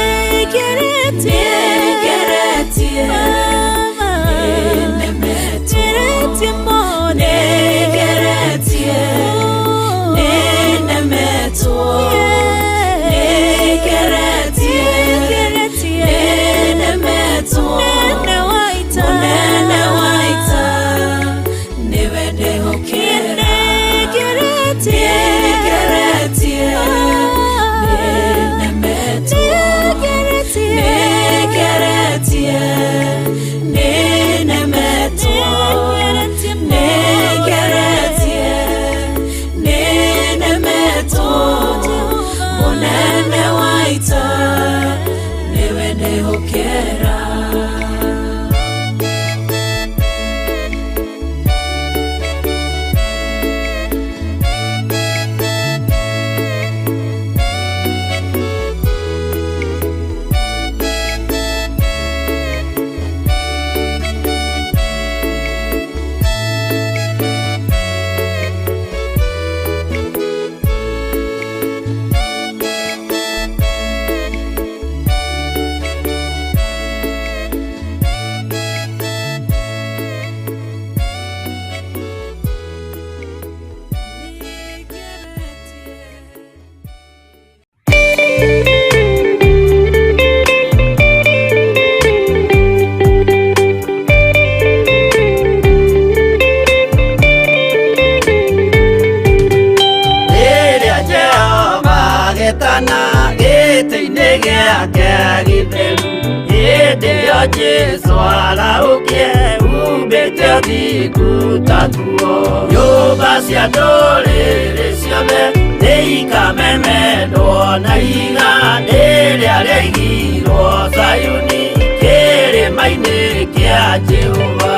E: gĩake gĩtheru. Hĩndĩ ĩyo Jesũ araũkie umbĩte ũthingu ta tuo. Nyũmba cia ndũrĩrĩ ciothe nĩikamemendwo na igandĩ rĩrĩa rĩaigirwo Zayuni kĩrĩma-inĩ kĩa Jehova.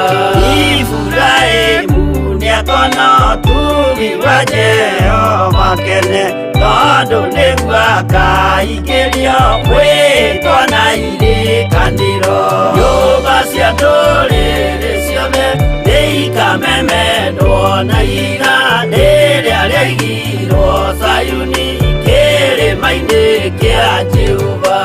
E: Iburahĩmu nĩakona ũtugi wa Jehova kene, tondũ nĩguo akaingĩrio mwĩtwo na irĩkanĩro. Nyũmba cia ndũrĩrĩ ciothe nĩikamemendwo na igandĩ rĩrĩa rĩaigirwo Zayuni kĩrĩma-inĩ kĩa Jehova.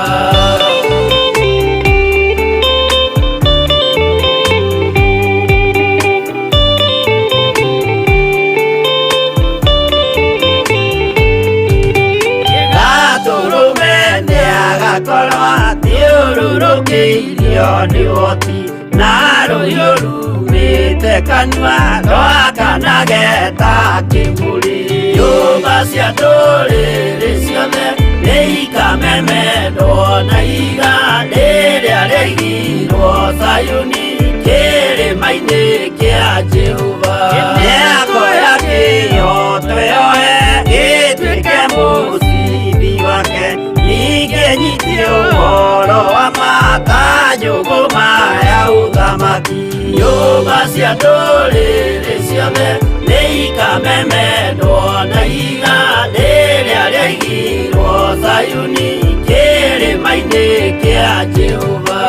E: Thiũrũrũkĩirio nĩ ũhoti na rũhiũ rumĩte kanua rwakanageta kĩmũrĩ. Nyũmba cia ndũrĩrĩ ciothe nĩikamemendwo na igandĩ rĩrĩa rĩaigirwo Zayuni kĩrĩma-inĩ kĩa Jehova. Mĩako ya kĩyo twĩyohe gĩtuĩke mũcibi wake, ningĩ nyitie ũhoro wa makanjũgũ maya ũthamaki. Nyũmba cia ndũrĩrĩ ciothe nĩikamemendwo na igandĩ rĩrĩa rĩaigirwo Zayuni kĩrĩma-inĩ kĩa Jehova.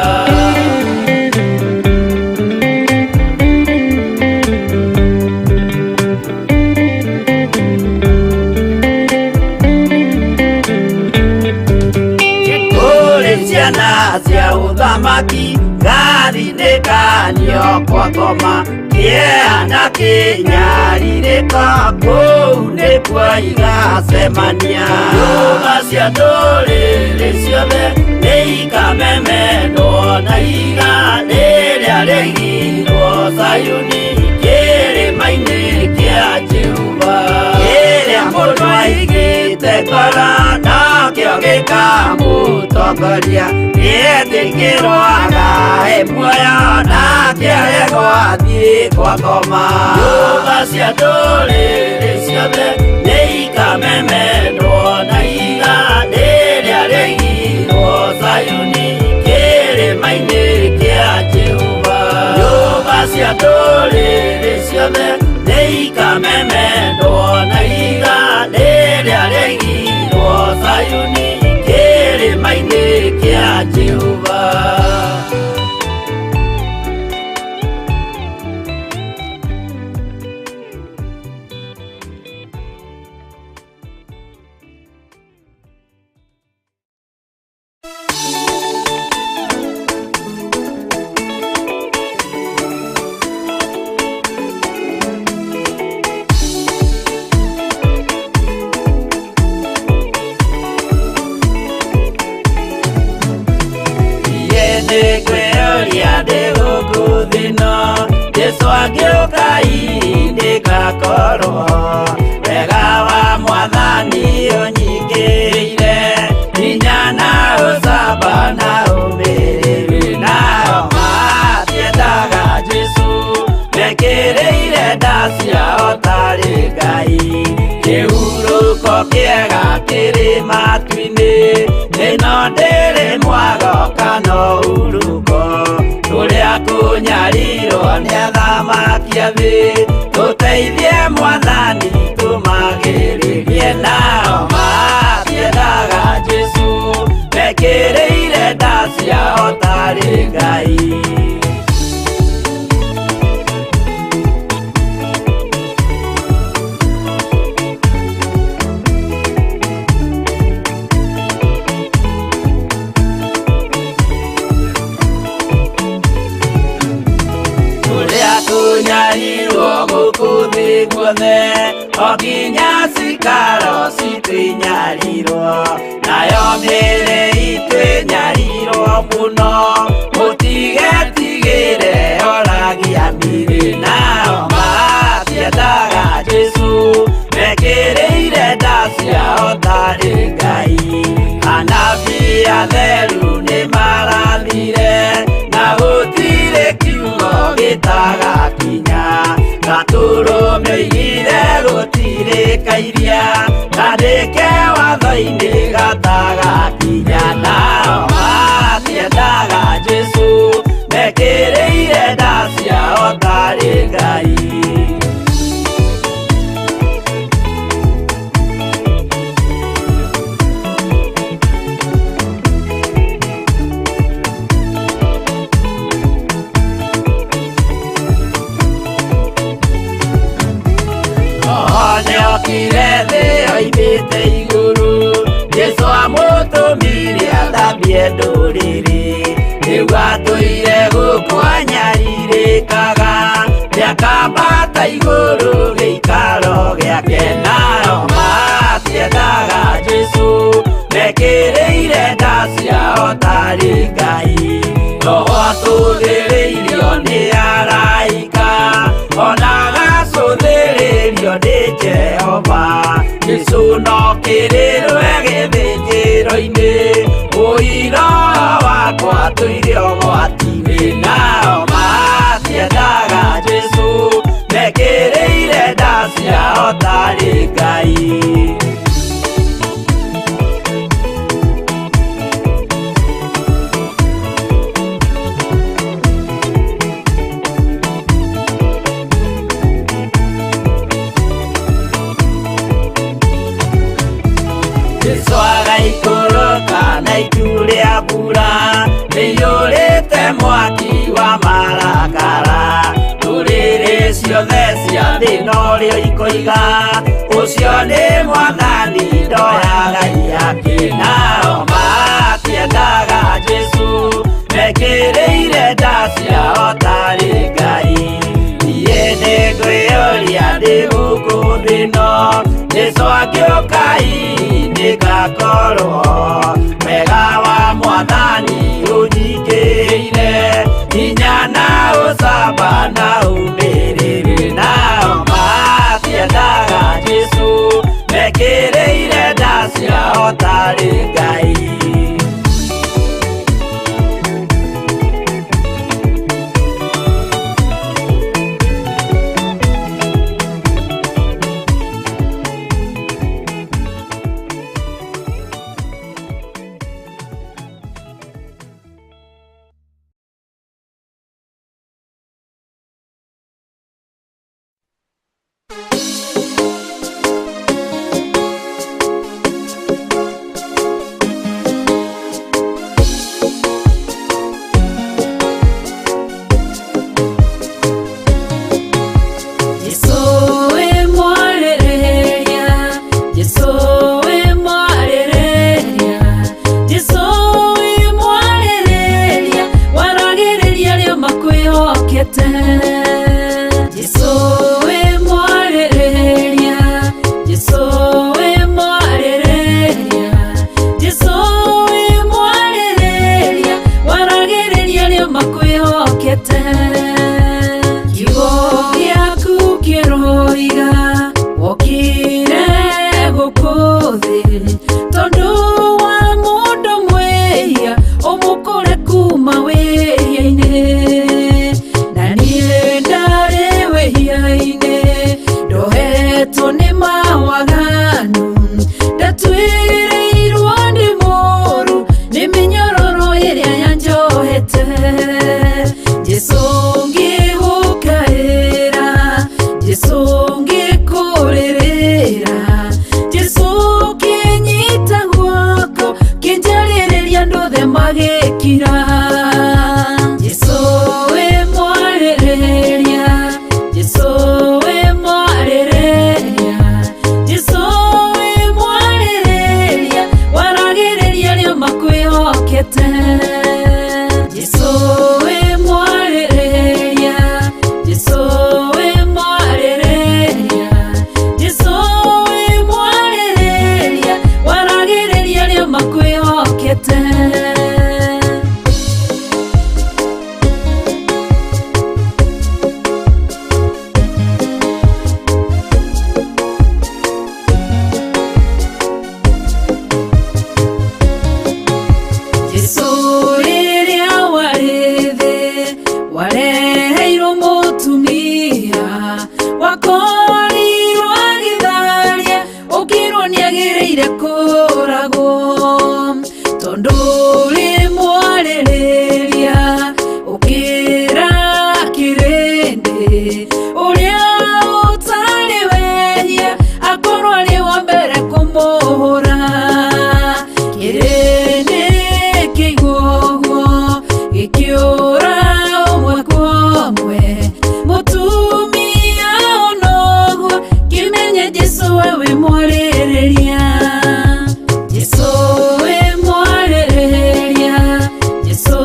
E: Ciana cia ũthamaki gathinĩkanio kwa ngoma, kĩeha kĩnyarirĩka kũu nĩkuo igacemania. Nyũmba cia ndũrĩrĩ ciothe nĩikamemendwo na igandĩ rĩrĩa rĩaigirwo Zayuni kĩrĩma-inĩ kĩa Jehova. Kĩrĩa mũndũ aigĩte ngoro nakĩo gĩkamũtongoria, nĩetĩkĩrwaga muoyo nake aregwo athiĩ kwa ngoma. Nyũmba cia ndũrĩrĩ ciothe nĩikamemendwo na igandĩ rĩrĩa rĩaigirwo Zayuni kĩrĩma-inĩ kĩa Jehova. Nyũmba cia ndũrĩrĩ ciothe nĩikamemendwo na igandĩ rĩrĩa rĩaigirwo Zayuni kĩrĩma-inĩ kĩa Jehova. Jesũ agĩũka ihinda ngakorwo, wega wa Mwathani ũnyingĩrĩire, hinya na ũcamba na ũmĩrĩru. Nao matiendaga Jesũ mekĩrĩire nda ciao tarĩ Ngai. Kĩhurũko kĩega kĩrĩ matu-inĩ, ĩno ndĩrĩ mwago kana ũruko. Tũrĩa kũnyarirwo nĩ athamaki a thĩ, tũteithie Mwathani tũmagĩrĩrie. Nao matiendaga Jesũ mekĩrĩire nda ciao tarĩ Ngai. Tunyarirwo gũkũ thĩ guothe, o nginya cikaro citwĩnyarirwo, nayo mĩĩrĩ itwĩnyarirwo mũno. Mũtigetigĩre oragia mĩĩrĩ. Nao matiendaga Jesũ mekĩrĩire nda ciao tarĩ Ngai. Anabii atheru gĩtaga kinya gatũrũme oigire gũtirĩ kairia kandĩke watho-inĩ gataga kinya nao matiendaga Jesũ mekĩrĩire nda ciao tarĩ Ngai. Nĩokire thĩ oimĩte igũrũ Jesũ amũtũmire athambie ndũrĩrĩ rĩu atũire gũkũ anyarirĩkaga nĩakambata igũrũ gĩikaro gĩake nao matiendaga Jesũ mekĩrĩire nda ciao tarĩ Ngai. Roho atũthĩrĩirio nĩ araika ona gacũthĩrĩrio nĩ Jehova. Jesũ no kĩrĩrwe gĩthĩnjĩro-inĩ ũira wakwa tũire ũgwati-inĩ nao matiendaga Jesũ mekĩrĩire nda ciao tarĩ Ngai. Jesũ agaikũrũka na itu rĩa mbura rĩiyũrĩte mwaki wa marakara ndũrĩrĩ ciothe cia thĩ norĩo ikoiga ũcio nĩ Mwathani ndoya Ngai yake. Nao matiendaga Jesũ mekĩrĩire nda ciao tarĩ Ngai. Niĩ nĩngwĩyũria ndĩ gũkũ thĩ ĩno Jesũ angĩũka ngakorwo wega wa Mwathani ũnyingĩrĩire hinya na ũcamba na ũmĩrĩru. Nao matiendaga Jesũ mekĩrĩire nda ciao tarĩ Ngai.
D: wakorirwo agitharia ukirwo ni agireire kuragwo tondu uri mwaririria ukira kirindi uria utari wehia akorwo ari wa mbere kumuhura kirindi kiguo gikiura umwe kwa umwe mutumia onoguo kimenye Jesu wewe mwaririria Jesu we mwaririria Jesu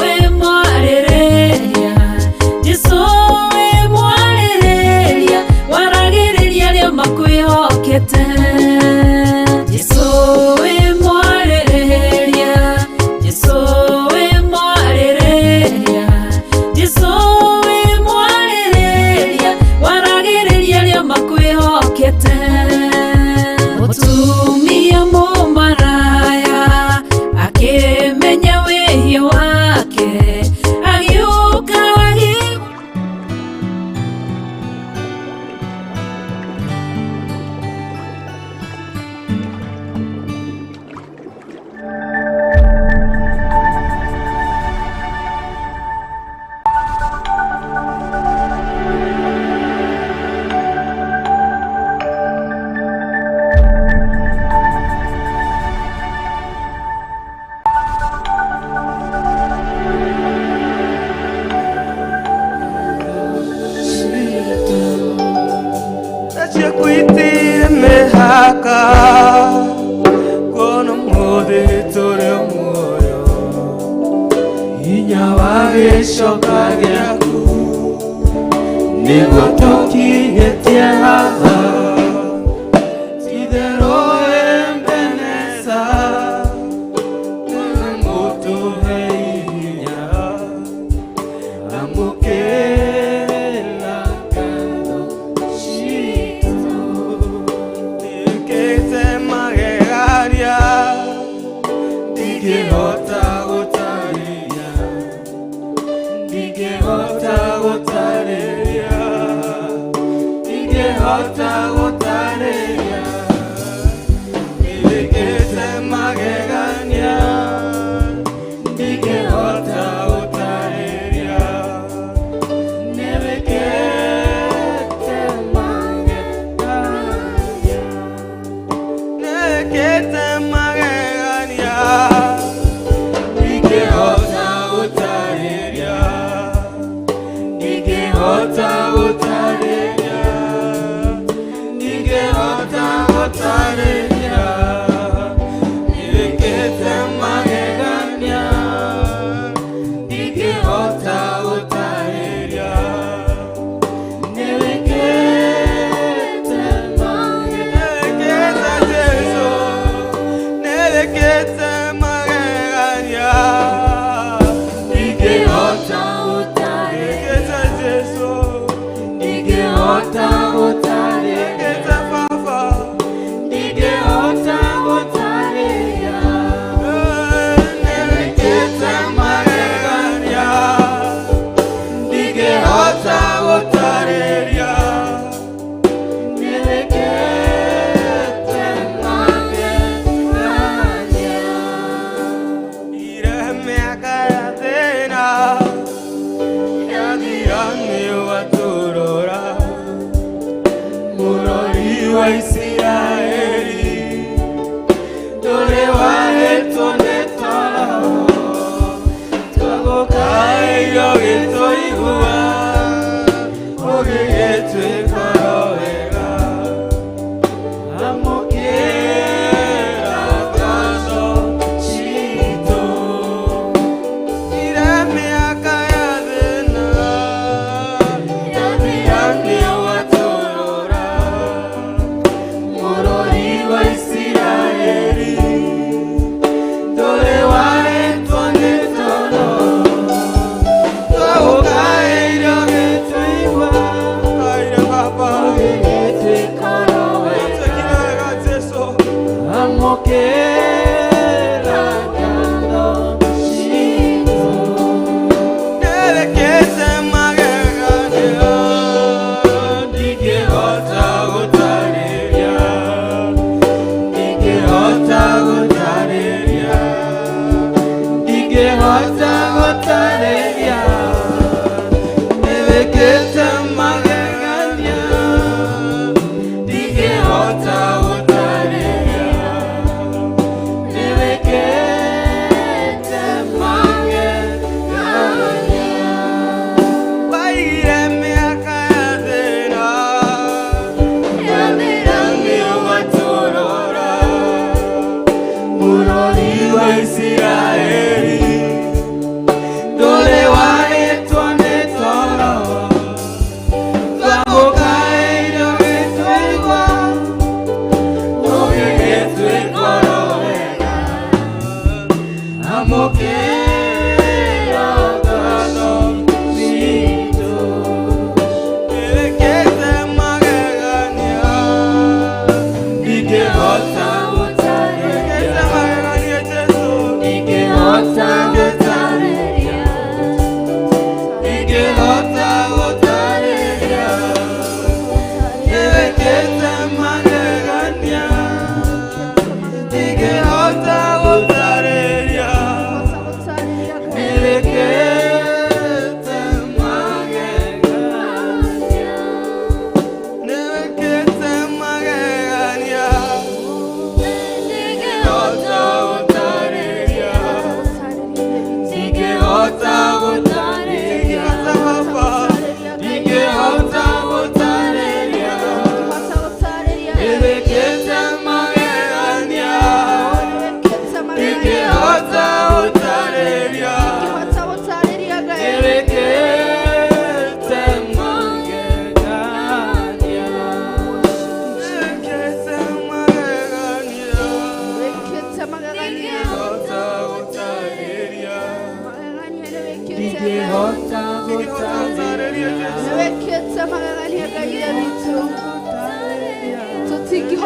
D: we mwaririria Jesu we mwaririria waragiriria rio makwihokete Jesu we mwaririria Jesu we mwaririria Jesu we mwaririria waragiriria rio makwihokete mutumia mumaraya akimenya wihia wake agiuka
C: Kuitire mehaka kono mode tore moyo inya wage shoka gyaku nigo tokinyetie haha tidero embeneza mutu heinya amukela kando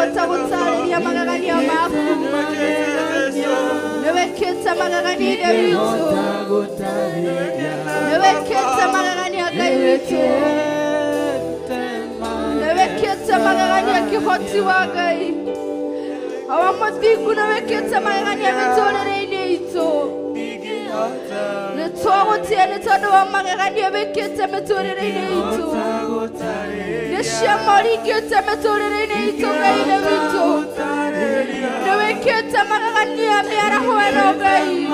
F: hota gutareria magagania maku Neweketa magagania witu Neweketa magagania gai witu Neweketa magagania kihoti wa gai Awamothiku neweketa magagania mitolere ito Netogotiene todo wa magagania weketa mitolere ito Neshamori keta mitolere ito gai na witu Neweketa magagania miara hueno gai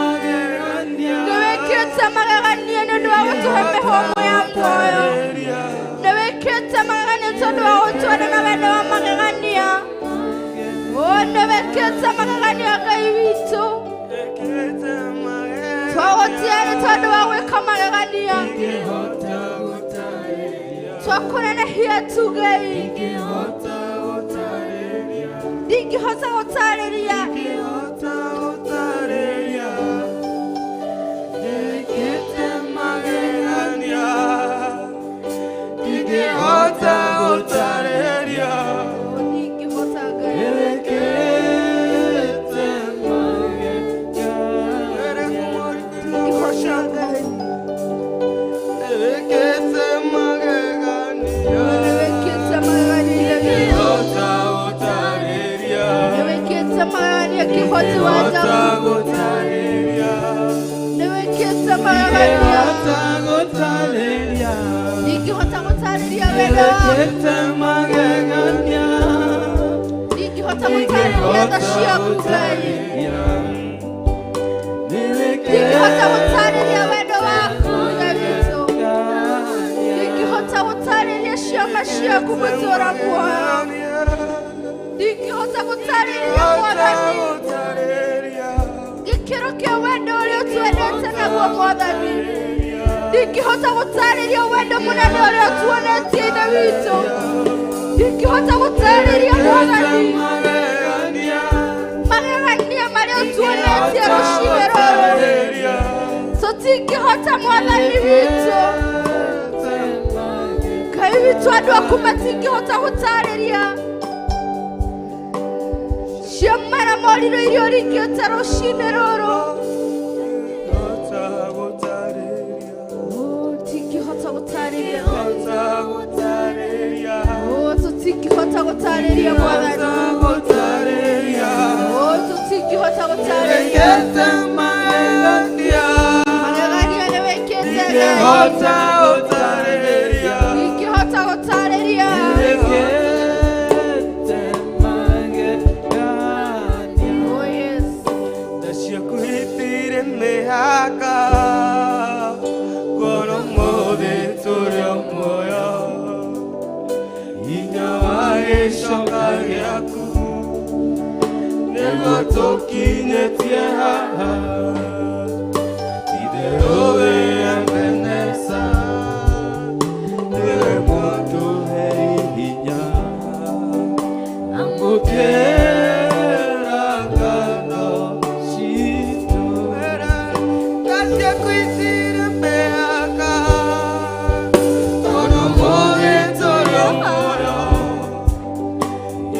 F: Neweketa magagania ndoa watu hembe homo ya moyo Neweketa magagania todo wa watu wana wendo wa magagania Oh neweketa magagania gai witu Twagotiane todo wa weka magagania Twakorene hiatu gai Digi hota utareria
C: Neweketa magagania Digi hota utareria
F: Digi hota gai
C: Neweketa
F: magagania kihoti watareria Neweketa magagania Digi hota utareria wendo Digi hota utareria dashia kugai Digi hota utareria wendo waku yavito Digi hota utareria shia kubutora mwa Digi hota utareria mwadani Gikiro kia wendo ulio tuenete na kwa mwadani Digi hota utareria wendo munane ulio tuenete na wito Digi hota utareria mwadani Magagania mario tuenete ya roshimeroro So digi hota mwadani wito Kai wito adwa kuma digi hota utareria Shamara moriro irio rikio taro shimeroro Tiki hota utareria So tiki hota utareria mwadani So tiki hota utareria Magagania neweketa Tiki hota utareria Oh yes
C: Kuhitire mehaka Kono mode turio moyo Inya wae shoka yaku Nego toki netie haha Iderowe ambenesa Nere moto hei hinya Amukera gano shito Kasia kuitire mehaka Kono mode turio moyo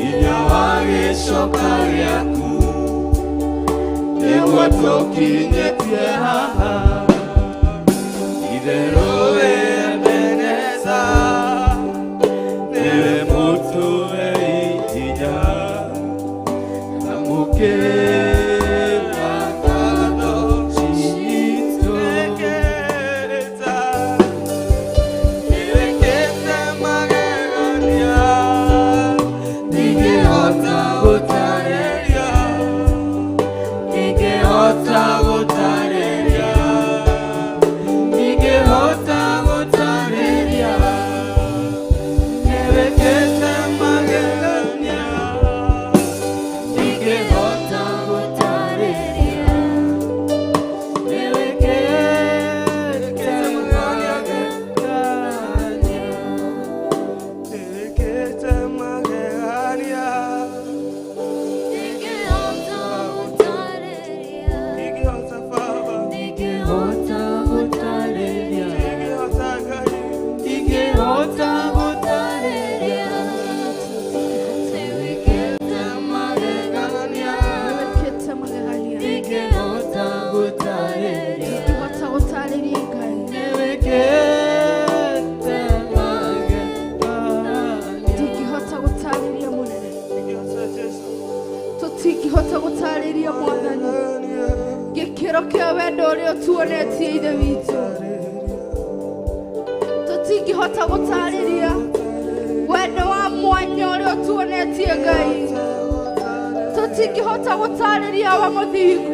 C: Inya wae shoka yaku Nego toki netie haha Iderowe ambenesa Nere moto hei hinya Amukera gano shito Neweketa magagania Digi hota utareria Digi hota utareria Digi hota utareria Neweketa magagania Digi hota utareria Neweketa magagania Neweketa magagania Digi hota fava Digi hota utareria Digi hota gai Digi hota utareria Neweketa
F: tuonetie ithe witũ tũtingĩhota gũtarĩria wendo wa mwanya ũrĩa ũtuonetie Ngai tũtingĩhota gũtarĩria wa mũthingu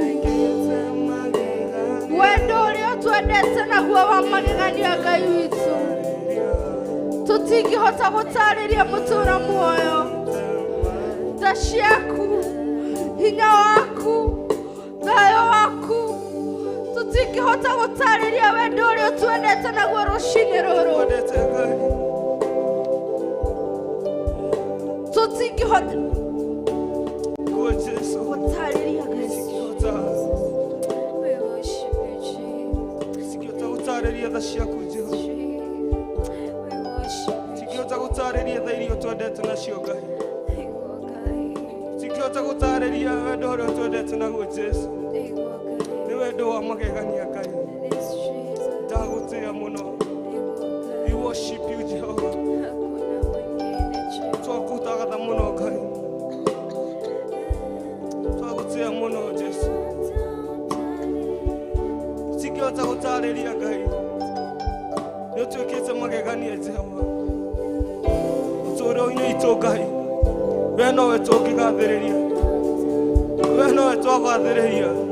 F: wendo ũrĩa ũtwendete naguo wa magegania Ngai witũ tũtingĩhota gũtarĩria mũtũũra muoyo tha ciaku hinya waku thayũ waku tũtingĩhota gũtarĩria wendo ũrĩa ũtwendete naguo rũcinĩ rũrũ tũtingĩhota gũtarĩria
G: gũtarĩria tha ciaku Jehova tingĩhota gũtarĩria tha iria ũtwendete nacio Ngai tingĩhota gũtarĩria wendo ũrĩa ũtwendete naguo Jesu nĩ wendo wa magegania Ngai ndagũtĩĩa mũno we worship you Jehova twakũthagatha mũno Ngai twagũtĩĩa mũno Jesu tingĩhota gũtarĩria Ngai nĩ ũtuĩkĩte magegania Jehova ũtũũro-inĩ itũ Ngai we nowe tũngĩgathĩrĩria we nowe twagathĩrĩria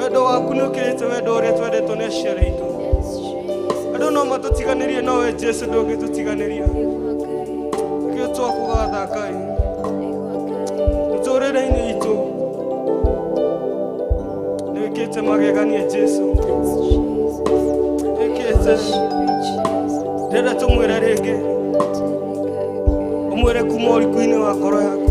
G: wendo waku nĩ ũkĩrĩte wendo ũrĩa twendetwo nĩ aciari aitũ andũ no matũtiganĩrie nowe Jesu ndũngĩtũtiganĩria nĩkĩo twakũgatha Ngai mũtũũrĩre-inĩ itũ nĩ wĩkĩte magegania Jesu wĩkĩte ndĩrenda tũmwĩre rĩngĩ ũmwĩre kuma ũriku-inĩ wa ngoro yaku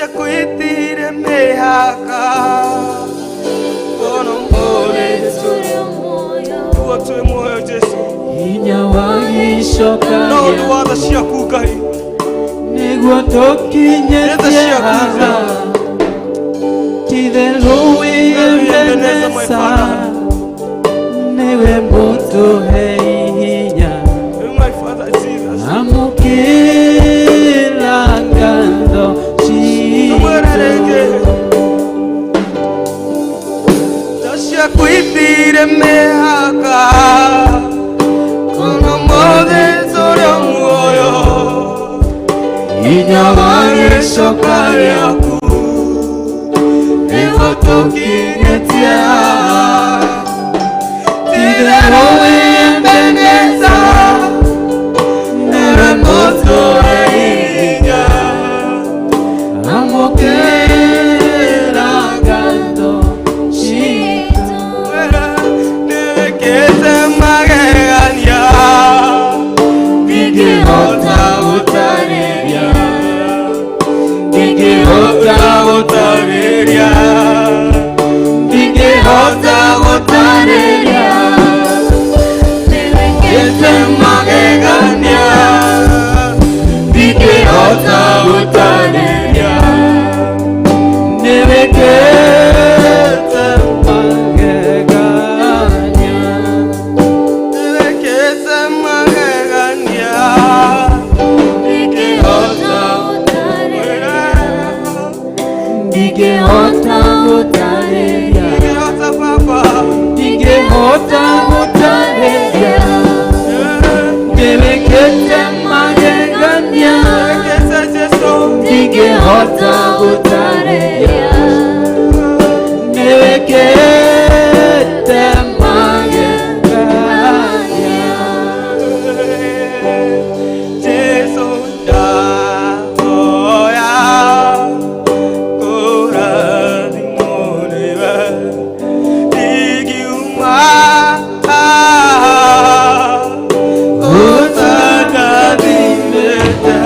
G: ciakwĩtire mĩhaka ono mbore tuo twĩ muoyo Jesu
B: hinya wa gĩcoka
G: no ũndũ wa tha ciaku Ngai
B: nĩguo tũkinyĩtie haha titherũ wĩyendeneza niwe mũtũhe hinya amũkĩra ngatho
G: ciakwĩtire mĩhaka kono mothe tũrĩ muoyo hinya wa gĩcoka gĩaku nĩguo tũkinyĩtie titherũ wĩyendeneza niwe mũtũhe hinya
B: amũkĩra ngatho
G: nĩwĩkĩte magegania ndingĩhota gũtarĩria ndingĩhota gũtarĩria ndingĩhota gũtarĩria nĩwĩkĩte magegania ndingĩhota gũtarĩria nĩwĩkĩte magegania nĩwĩkĩte magegania ndingĩhota
B: ndingĩhota gũtarĩria
G: ndingĩhota Baba
B: ndingĩhota gũtarĩria nĩwĩkĩte magegania
G: nĩwĩkĩte Jesu
B: ndingĩhota gũtarĩria nĩwĩkĩte magegania
G: Jesu ndahoya kũrathimwo nĩwe ndingiuma ũtagathimĩte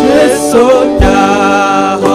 G: Jesu ndahoya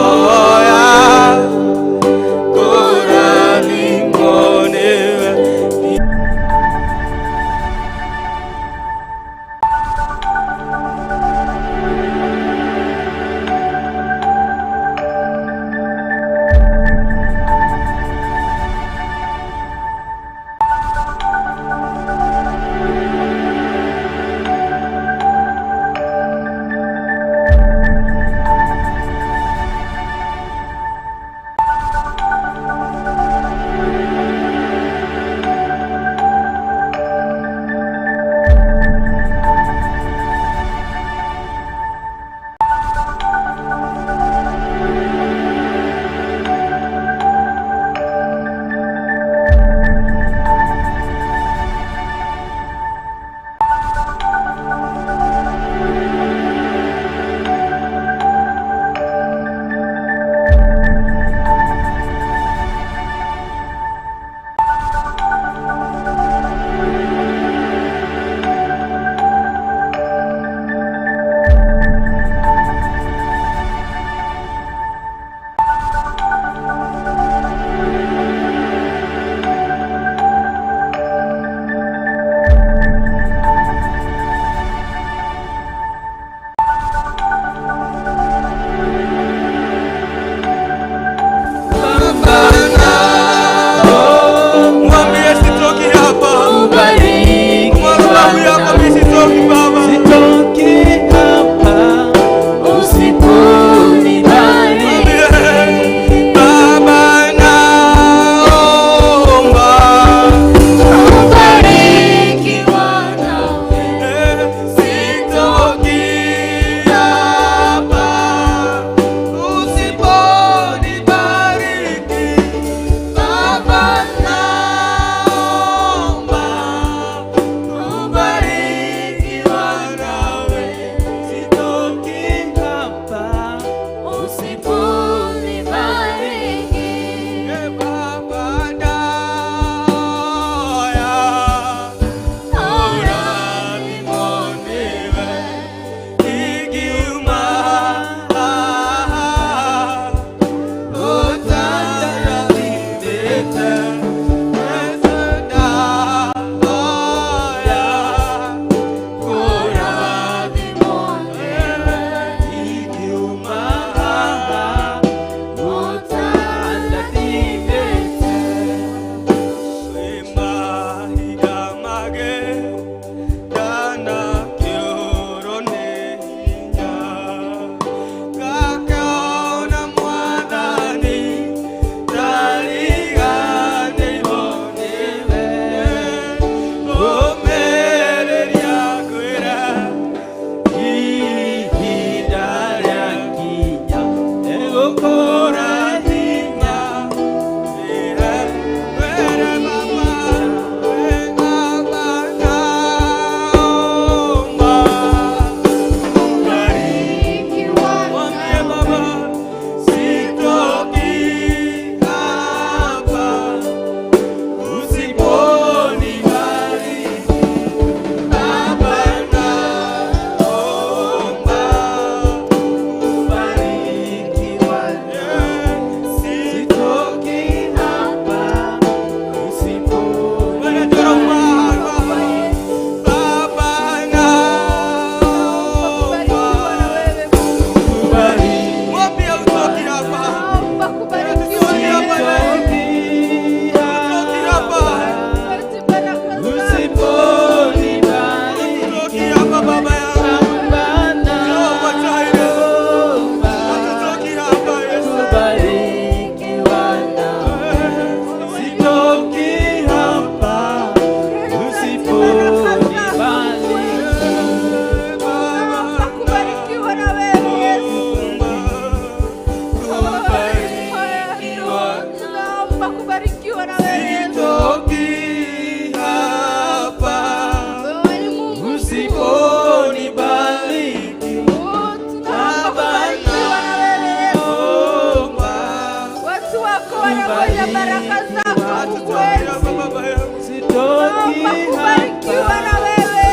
F: kubarikiwa na wewe.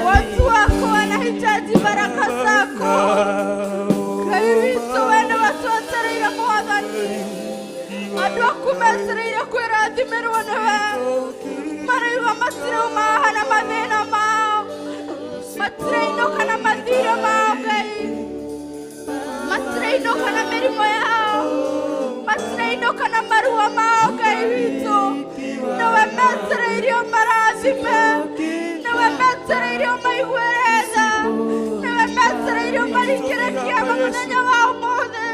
F: Watu wako wanahitaji baraka zako. Kristo wene watu watereire mwathani. Andu aku metereire kwĩrathimirwo nĩwe. Marauga matirauma na mathĩna mao. Matirainũka na mathirĩ mao Ngai. Matirainũka na mĩrimũ yao. Matirainũka na maruo mao Ngai witũ. Nawe metereire marathime. Nawe metereire maigue wega. Nawe metereire marikĩre kĩama mũthenya wa ũmũthĩ.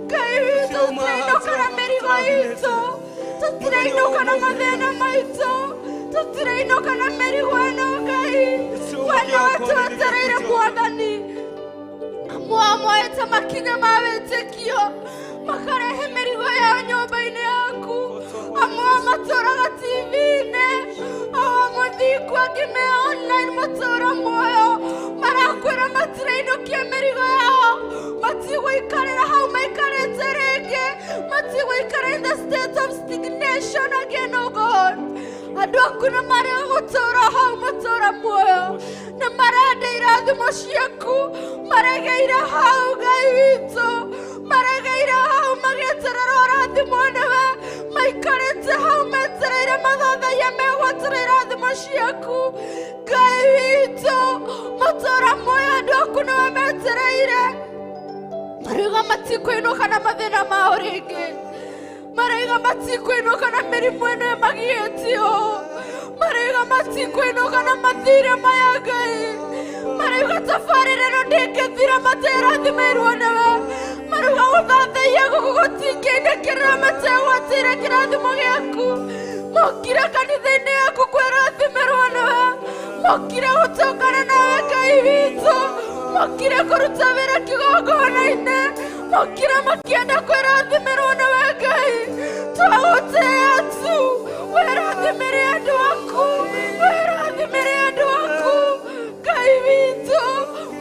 F: Ngai witũ tũtirainũka na mĩrigo itũ. Tũtirainũka na mathĩna maitũ. Tũtirainũka na mĩrigo ĩno Ngai. Wena watwetereire Mwathani. Moete makinya ma wĩtĩkio. Makarehe mĩrigo yao nyũmba-inĩ yaku. Amwe matũraga TV-inĩ. Amwe mũthingu angĩ me online matũra muoyo. Marakwĩra matirainũkia mĩrigo yao. Matigũikarĩra hau maikarĩte rĩngĩ. Matigũikara in the state of stagnation again, oh God. Andũ aku nĩ marega gũtũra hau matũra muoyo. Nĩ marenda irathimo ciaku. Maregeire hau Ngai witũ. Maregeire hau magĩeterera ũrathimwo nĩwe. Maikarĩte hau metereire mathathaia megweterera irathimo ciaku. Ngai witũ matũra muoyo andũ aku nĩwe metereire. Marauga matikũinũka na mathĩna mao rĩngĩ. Marauga matikũinũka na mĩrimũ ĩno ĩmagiĩtio. Marauga matikũinũka na mathirĩ maya Ngai. Marauga tabarĩra ĩno ndĩngĩthira materathimĩirwo nĩwe. Marauga gũthathaiya gũkũ gũtingĩinĩkĩrĩra mategwatĩire kĩrathimo gĩaku. Mokire kanitha-inĩ yaku kwĩrathimirwo nĩwe. Mokire gũtũngana nawe Ngai witũ. Mokire kũruta wĩra kĩgongona-inĩ. Mokire makĩenda kwĩrathimirwo nĩwe Ngai. Twagũtĩĩa tu. Wĩrathimĩre andũ aku. Wĩrathimĩre andũ aku. Ngai witũ.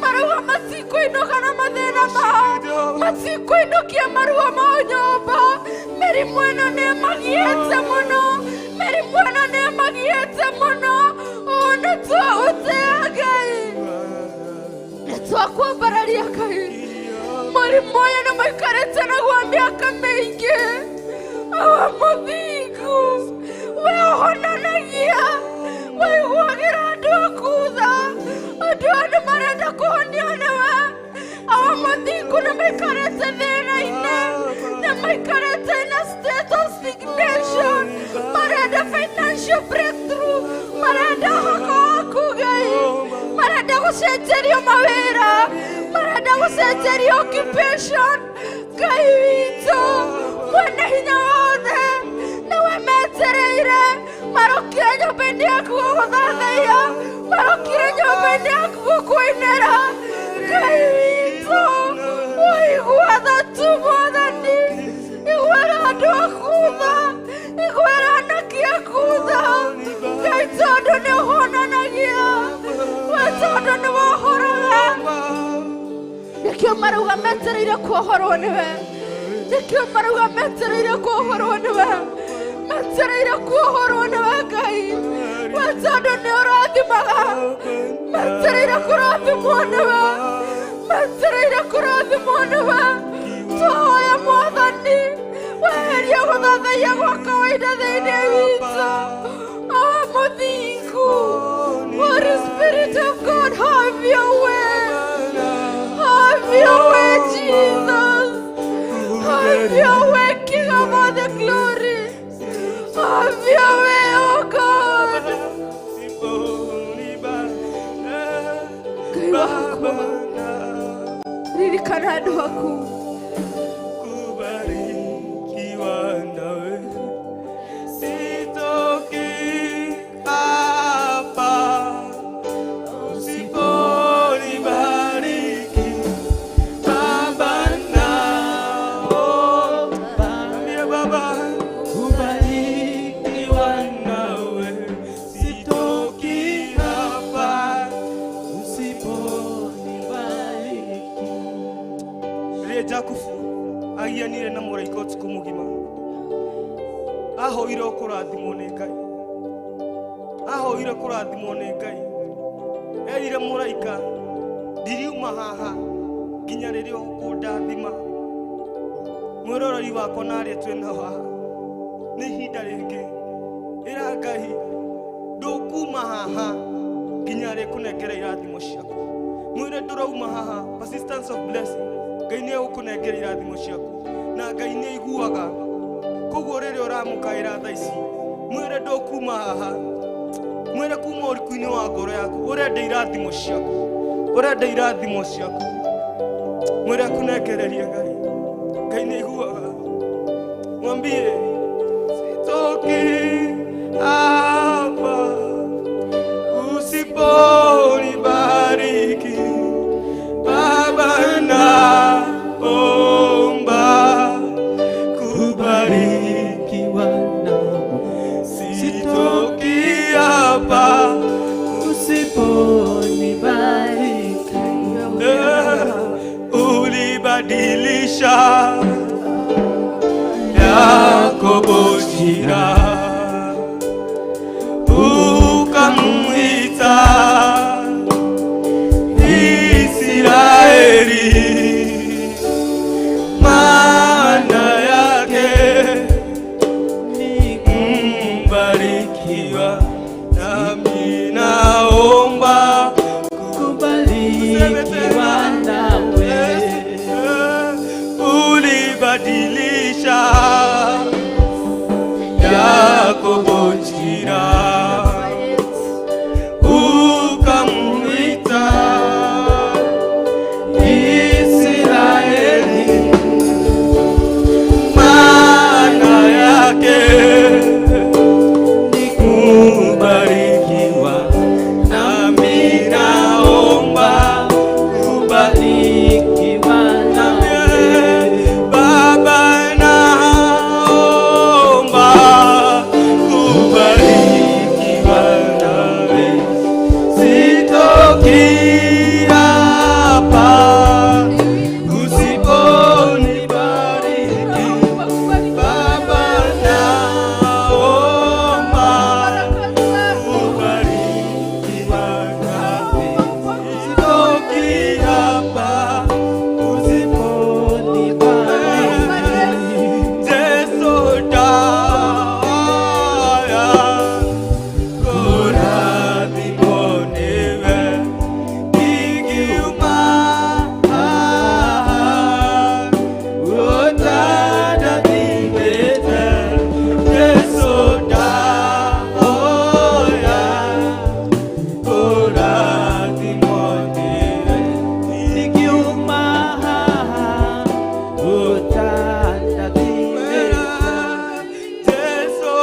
F: Marauga matikũinũka na mathĩna mao. Matikũinũkia maruo ma nyũmba. Mĩrimũ ĩno nĩĩmagiĩte mũno. Mĩrimũ ĩno nĩĩmagiĩte mũno. Nĩ twagũtĩĩa Ngai. Nĩ twakwambararia Ngai. Mũrimũ ũyũ nĩ maikarĩte naguo mĩaka mĩingĩ. Awa mũthingu. We ũhonanagia. Waiguagĩra andũ aku tha. Andũ aya nĩ marenda kũhonio nĩwe. Awa mũthingu nĩ maikarĩte thĩna-inĩ. Nĩ maikarĩte in a state of stagnation. Marenda financial breakthrough. Marenda hako aku Ngai. Marenda gũcenjerio mawĩra. Marenda gũcenjerio occupation. Ngai witũ mwene hinya wothe nĩwe metereire. Marokire nyũmba-inĩ yaku gũgũthathaiya. Marokire nyũmba-inĩ yaku gũkũinĩra. Ngai witũ waigua tha tu Mwathani. Iguĩra andũ aku tha. Iguĩra anake aku tha. Ngai tondũ nĩ ũhonanagia. We tondũ nĩ wohoraga. Nĩkĩo marauga metereire kuohorwo nĩwe. Nĩkĩo marauga metereire kuohorwo nĩwe. Metereire kuohorwo nĩwe Ngai. We tondũ nĩ ũrathimaga. Metereire kũrathimwo nĩwe. Metereire kũrathimwo nĩwe. Twahoya Mwathani. Weherie gũthathaiya gwa kawaida thĩinĩ witũ. Awa mũthingu. Holy Spirit of God, have your way. Have your way, Jesus. Have your way, King of all the glory. Have your way, oh God. Ngai wakwa. Ririkana andũ aku.
G: Kubarikiwa nawe. Sitoki hapa usiponibariki. Baba naomba. Ambia Baba kubarikiwa nawe. Sitoki hapa usiponibariki. ahoire kurathimwo nĩ Ngai, ahoire kurathimwo nĩ Ngai. Erire mũraika ndiriuma haha nginya rĩrĩa ũkũndathima. Mwĩroreri wakwa narĩ twĩna haha nĩ ihinda rĩngĩ ĩra Ngai ndũkuma haha nginya rĩkũnengera irathimo ciaku. Mwĩre ndũrauma haha persistence of blessing. Ngai nĩ egũkũnengera irathimo ciaku na Ngai nĩ aiguaga. Koguo rĩrĩa ũramũkaĩra thaa ici mwĩre ndũkuma haha, mwĩre kuma ũriku-inĩ wa ngoro yaku ũrenda irathimo ciaku, ũrenda irathimo ciaku, mwĩre akũnengererie Ngai. Ngai nĩ aiguaga. Mwambie sitoki hapa usiponibariki Baba, naomba kubarikiwa nawe. Sitoki hapa usiponibariki. Ulibadilisha Yakobo jina ukamwita Israeli, maana yake ni mbarikiwa. Nami naomba kubarikiwa nawe. Ulibadilisha Yakobo jina ukamwita Israeli, maana yake ni kubarikiwa. Nami naomba kubarikiwa nawe. Baba, naomba kubarikiwa nawe. Sitoki hapa usiponibariki. Baba, naomba kubarikiwa nawe. Sitoki hapa usiponibariki. Yesu daya kuradhimo niwe ikiuma utadadimete. Yesu daya kuradhimo niwe ikiuma utadadimete. Yesu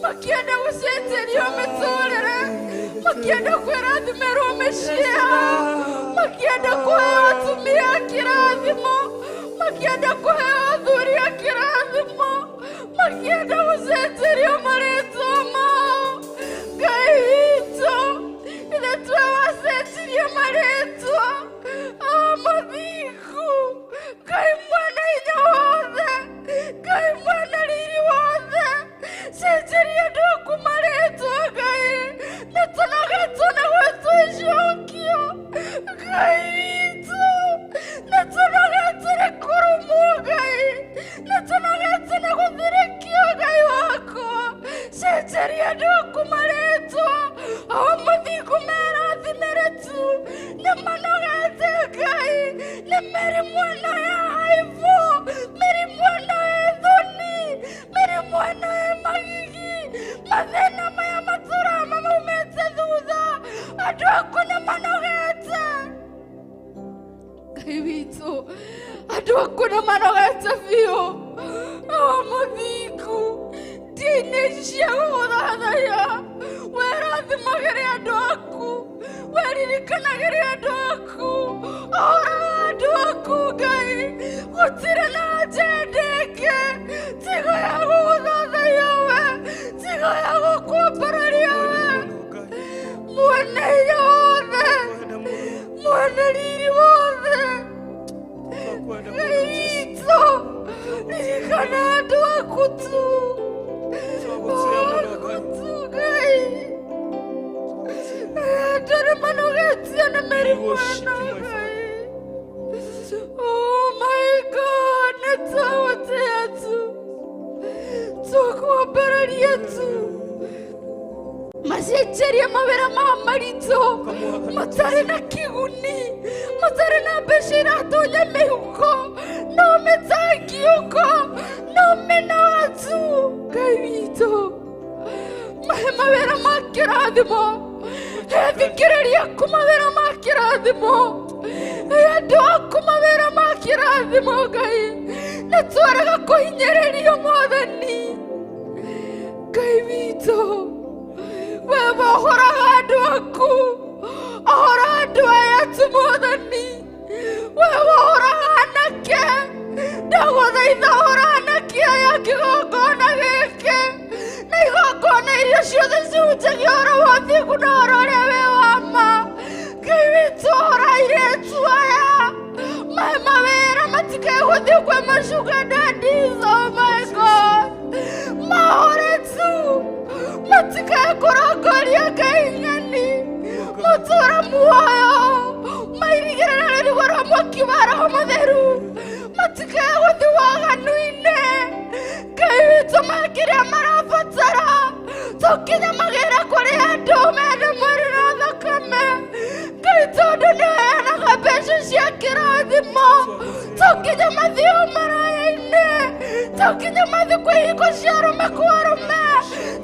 G: makienda gucenjerio miturire, makienda kwirathimĩrwo mĩciĩ, makienda kũheo atumia a kĩrathimo, makienda kũheo athuri a kĩrathimo, makienda gucenjerio marĩtwa mao. Ngai witũ, ithe twe wacenjirie marĩtwa mathingu. Ngai mwene hinya wothe, Ngai mwene riri wothe, cenjeria andũ aku marĩtwa Ngai, na tũnagatũna gwĩtwo icokio. Ngai witũ, na tũnagatũre kũrũmwo Ngai, na tũnagatũne gũthirĩkio Ngai wakwa. Cenjeria andũ aku marĩtwa o mathingu merathimĩre tu, nĩ manogete Ngai, nĩ mĩrimũ ĩno ya haibu, mĩrimũ ĩno ĩ thoni, mĩrimũ ĩno ĩ magigi,
F: mathina maya maturama maumete thutha andu aku ni manogete Ngai witũ andu aku ni manogete biũ awa mũthingu ndĩ-inĩ ici cia gũgũthathaiya werathimagĩre andũ aku weririkanagĩre andũ aku ahoraga andũ aku Ngai gũtirĩ na njĩra ĩngĩ tiga ya gũgũthathaiya we tiga ya gũkwambararia we mwene hinya wothe mwene riri wothe Ngai witũ ririkana andũ aku tu Ngai andũ manogetie na mĩrimũ ĩno Ngai oh my God nĩtũgũtĩa tu tũkwambararia tu macenjerie mawĩra ma maritũ matarĩ na kĩguni matarĩ na mbeca iratonya mĩhuko no mĩtangĩũko no mĩnoga tu Ngai witũ mahe mawĩra ma kĩrathimo he thikĩrĩria aku mawĩra ma kĩrathimo he andũ aku mawĩra ma kĩrathimo Ngai nĩtwarega kũhinyĩrĩrio Mwathani Ngai witũ we wohoraga andũ aku ohora andũ aya tu Mwathani we wohoraga anake ndagũthaitha ohora anake aya kĩgongona gĩkĩ na igongona iria ciothe cihunjagia ũhoro wa ũthingu na ũhoro ũrĩa wĩ wa ma Ngai witũ ohora airĩtu aya mahe mawĩra matikae gũthiĩ kwĩ macuga daddies oh my God mahore tu matikae kũrongoria Ngai nyeni mũtũũra muoyo mairigĩre na rũrigo rwa mwaki wa Roho Mũtheru matikae gũthiĩ waganu-inĩ Ngai witũ makĩrĩa marabatara tũkinyamakĩra kũrĩ andũ mena mwĩrĩ na thakame Ngai tondũ nĩweanaga mbeca cia kĩrathimo tũkinya mathiĩ ũmaraya-inĩ tũkinya mathiĩ kwĩ hiko cia arũme kwa arũme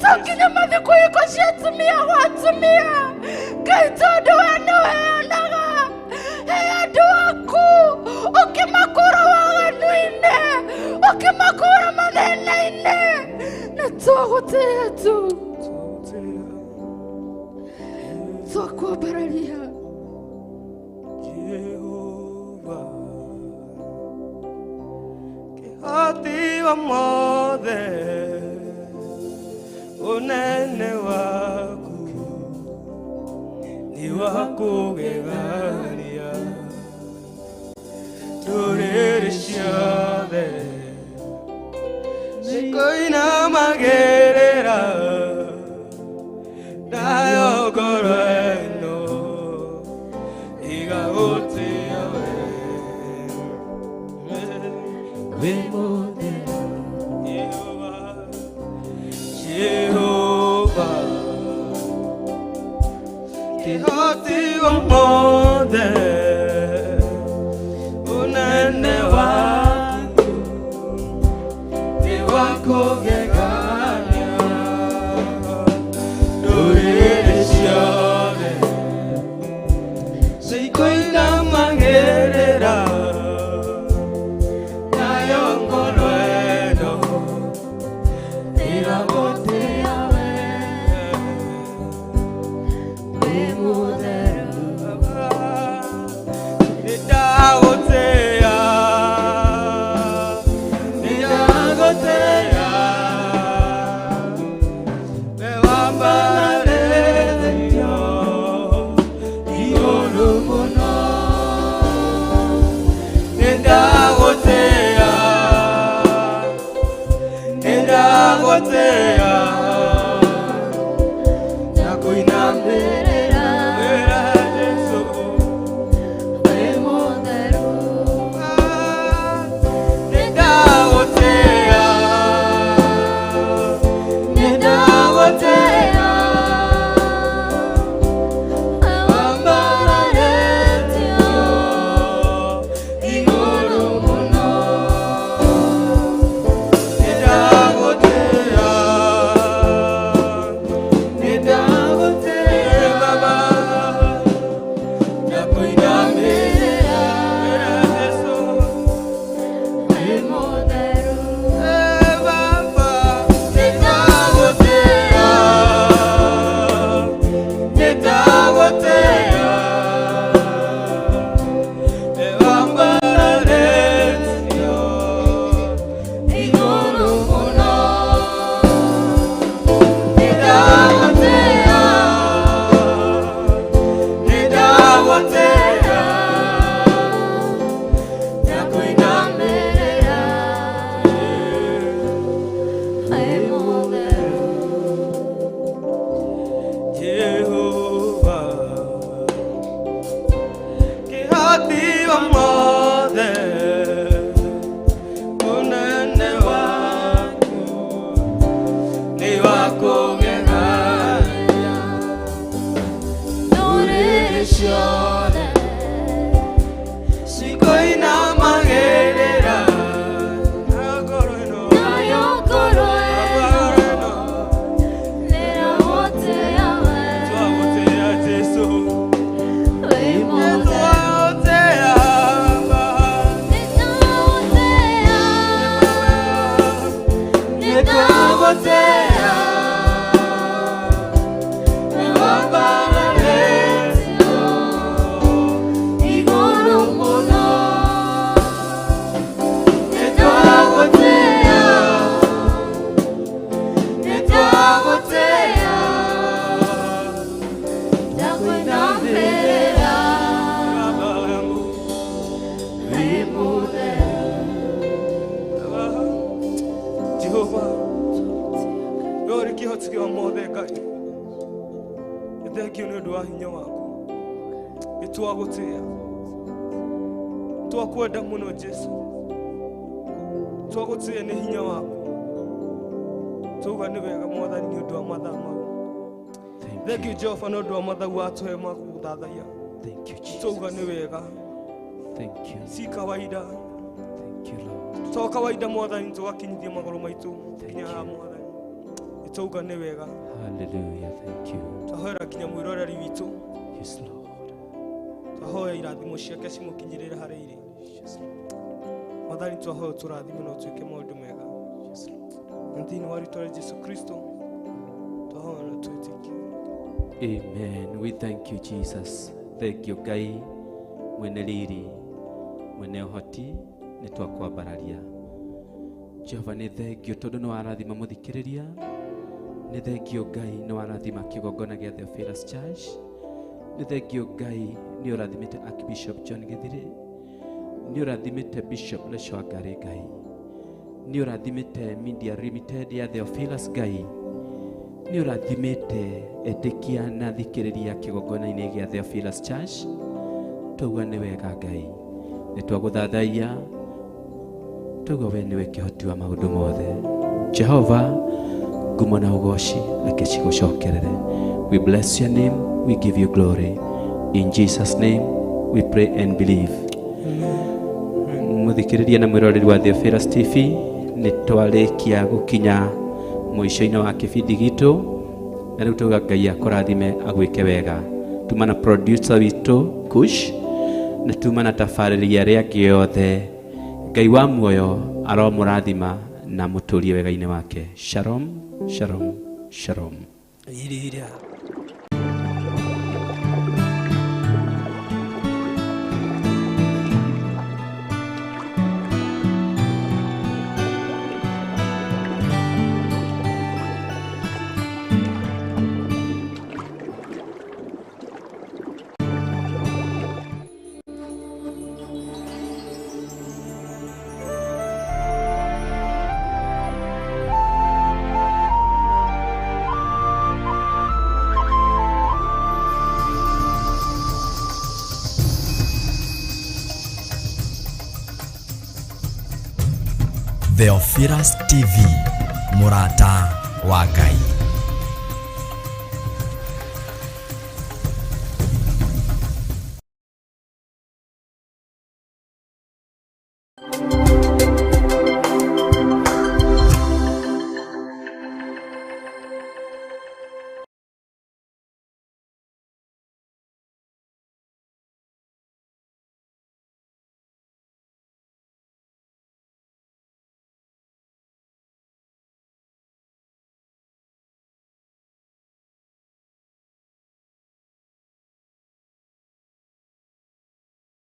F: tũkinya mathiĩ kwĩ hiko cia atumia gwa atumia Ngai tondũ we nĩweanaga he andũ aku ũkĩmakũra waganu-inĩ ũkĩmakũra mathĩna-inĩ nĩtũgũtĩa tu twakwambararia
G: Jehova kĩhoti wa mothe ũnene waku nĩ wa kũgegania ndũrĩrĩ ciothe nĩkũinamagĩrĩra nayo ngoro ĩno igagũtĩa we mũtheru Jehova kĩhoti wa mothe ũnene waku nĩ wa kũgegania ndũrĩrĩ ciothe nĩikũinamagĩrĩra nayo ngoro ĩno ĩgagũtĩa we mũtheru nĩndagũtĩa nĩndagũtĩa we wambarĩtio igũrũ mũno nĩndagũtĩa nĩndagũtĩa na kũinamĩrĩra wĩra Jesũ we mũtheru nĩndagũtĩa nĩndagũtĩa wambarĩtio igũrũ mũno nĩndagũtĩa ciothe cikoina magerera ngoro ĩno
F: nayo ngoro ĩno nĩramũtĩa we
G: twamũtĩa Jesũ
F: wĩ mũtheru
G: twamũtĩa twakwenda muno Jesũ twagũtĩĩa nĩ hinya waku tuga nĩ wega Mwathani nĩ ũndũ wa mathaa mau. Thank you Jehova nĩ ũndũ wa mathaa watũhe ma gũgũthathaiya. Tuga nĩ wega si kawaida. To kawaida Mwathani tũgakinyithia magũrũ maitũ nginya haha Mwathani tuga nĩ wega.
B: Hallelujah, thank you.
G: Twahoera nginya mwĩroreri witũ.
B: Yes Lord.
G: Twahoya irathimo ciake cimũkinyĩrĩre harĩa irĩ. Mwathani twahoya tũrathime na ũtuĩke maũndũ mega. Thĩinĩ wa rĩĩtwa rĩa Jesũ Kristo twahoya na twĩtĩkie.
B: Amen. We thank you Jesus. Thank you Ngai mwene riri mwene ũhoti nĩ twakwambararia. Jehova nĩ thengio tondũ nĩ warathima mũthikĩrĩria. Nĩ thengio Ngai nĩ warathima kĩgongona gĩa Theophilus Church. Nĩ thengio Ngai nĩ ũrathimĩte Archbishop John Githiri. Nĩ ũrathimĩte Bishop Leshwangari Ngai. Nĩ ũrathimĩte Media Limited ya Theophilus Ngai. Nĩ ũrathimĩte etĩkia na thikĩrĩria kĩgongona-inĩ gĩa Theophilus Church. Tauga nĩ wega Ngai. Nĩ twagũthathaiya. Tauga we nĩwe kĩhoti wa maũndũ mothe. Jehova ngumo na ũgoci reke cigũcokerere. We bless your name. We give you glory. In Jesus' name we pray and believe. Muthikiriria na mwiroreri wa Theophilus TV ni twarĩkia gũkinya mũico-inĩ wa kĩbindi gitũ na rĩu tauga Ngai akũrathime agwĩke wega. Tuma na producer witũ Kush na tuma na tabarĩria rĩa angĩ othe. Ngai wa muoyo aromũrathima na mũtũrie wega-inĩ wake. Shalom, shalom, shalom.
G: Iriria.
A: Theophilus TV, mũrata wa Ngai.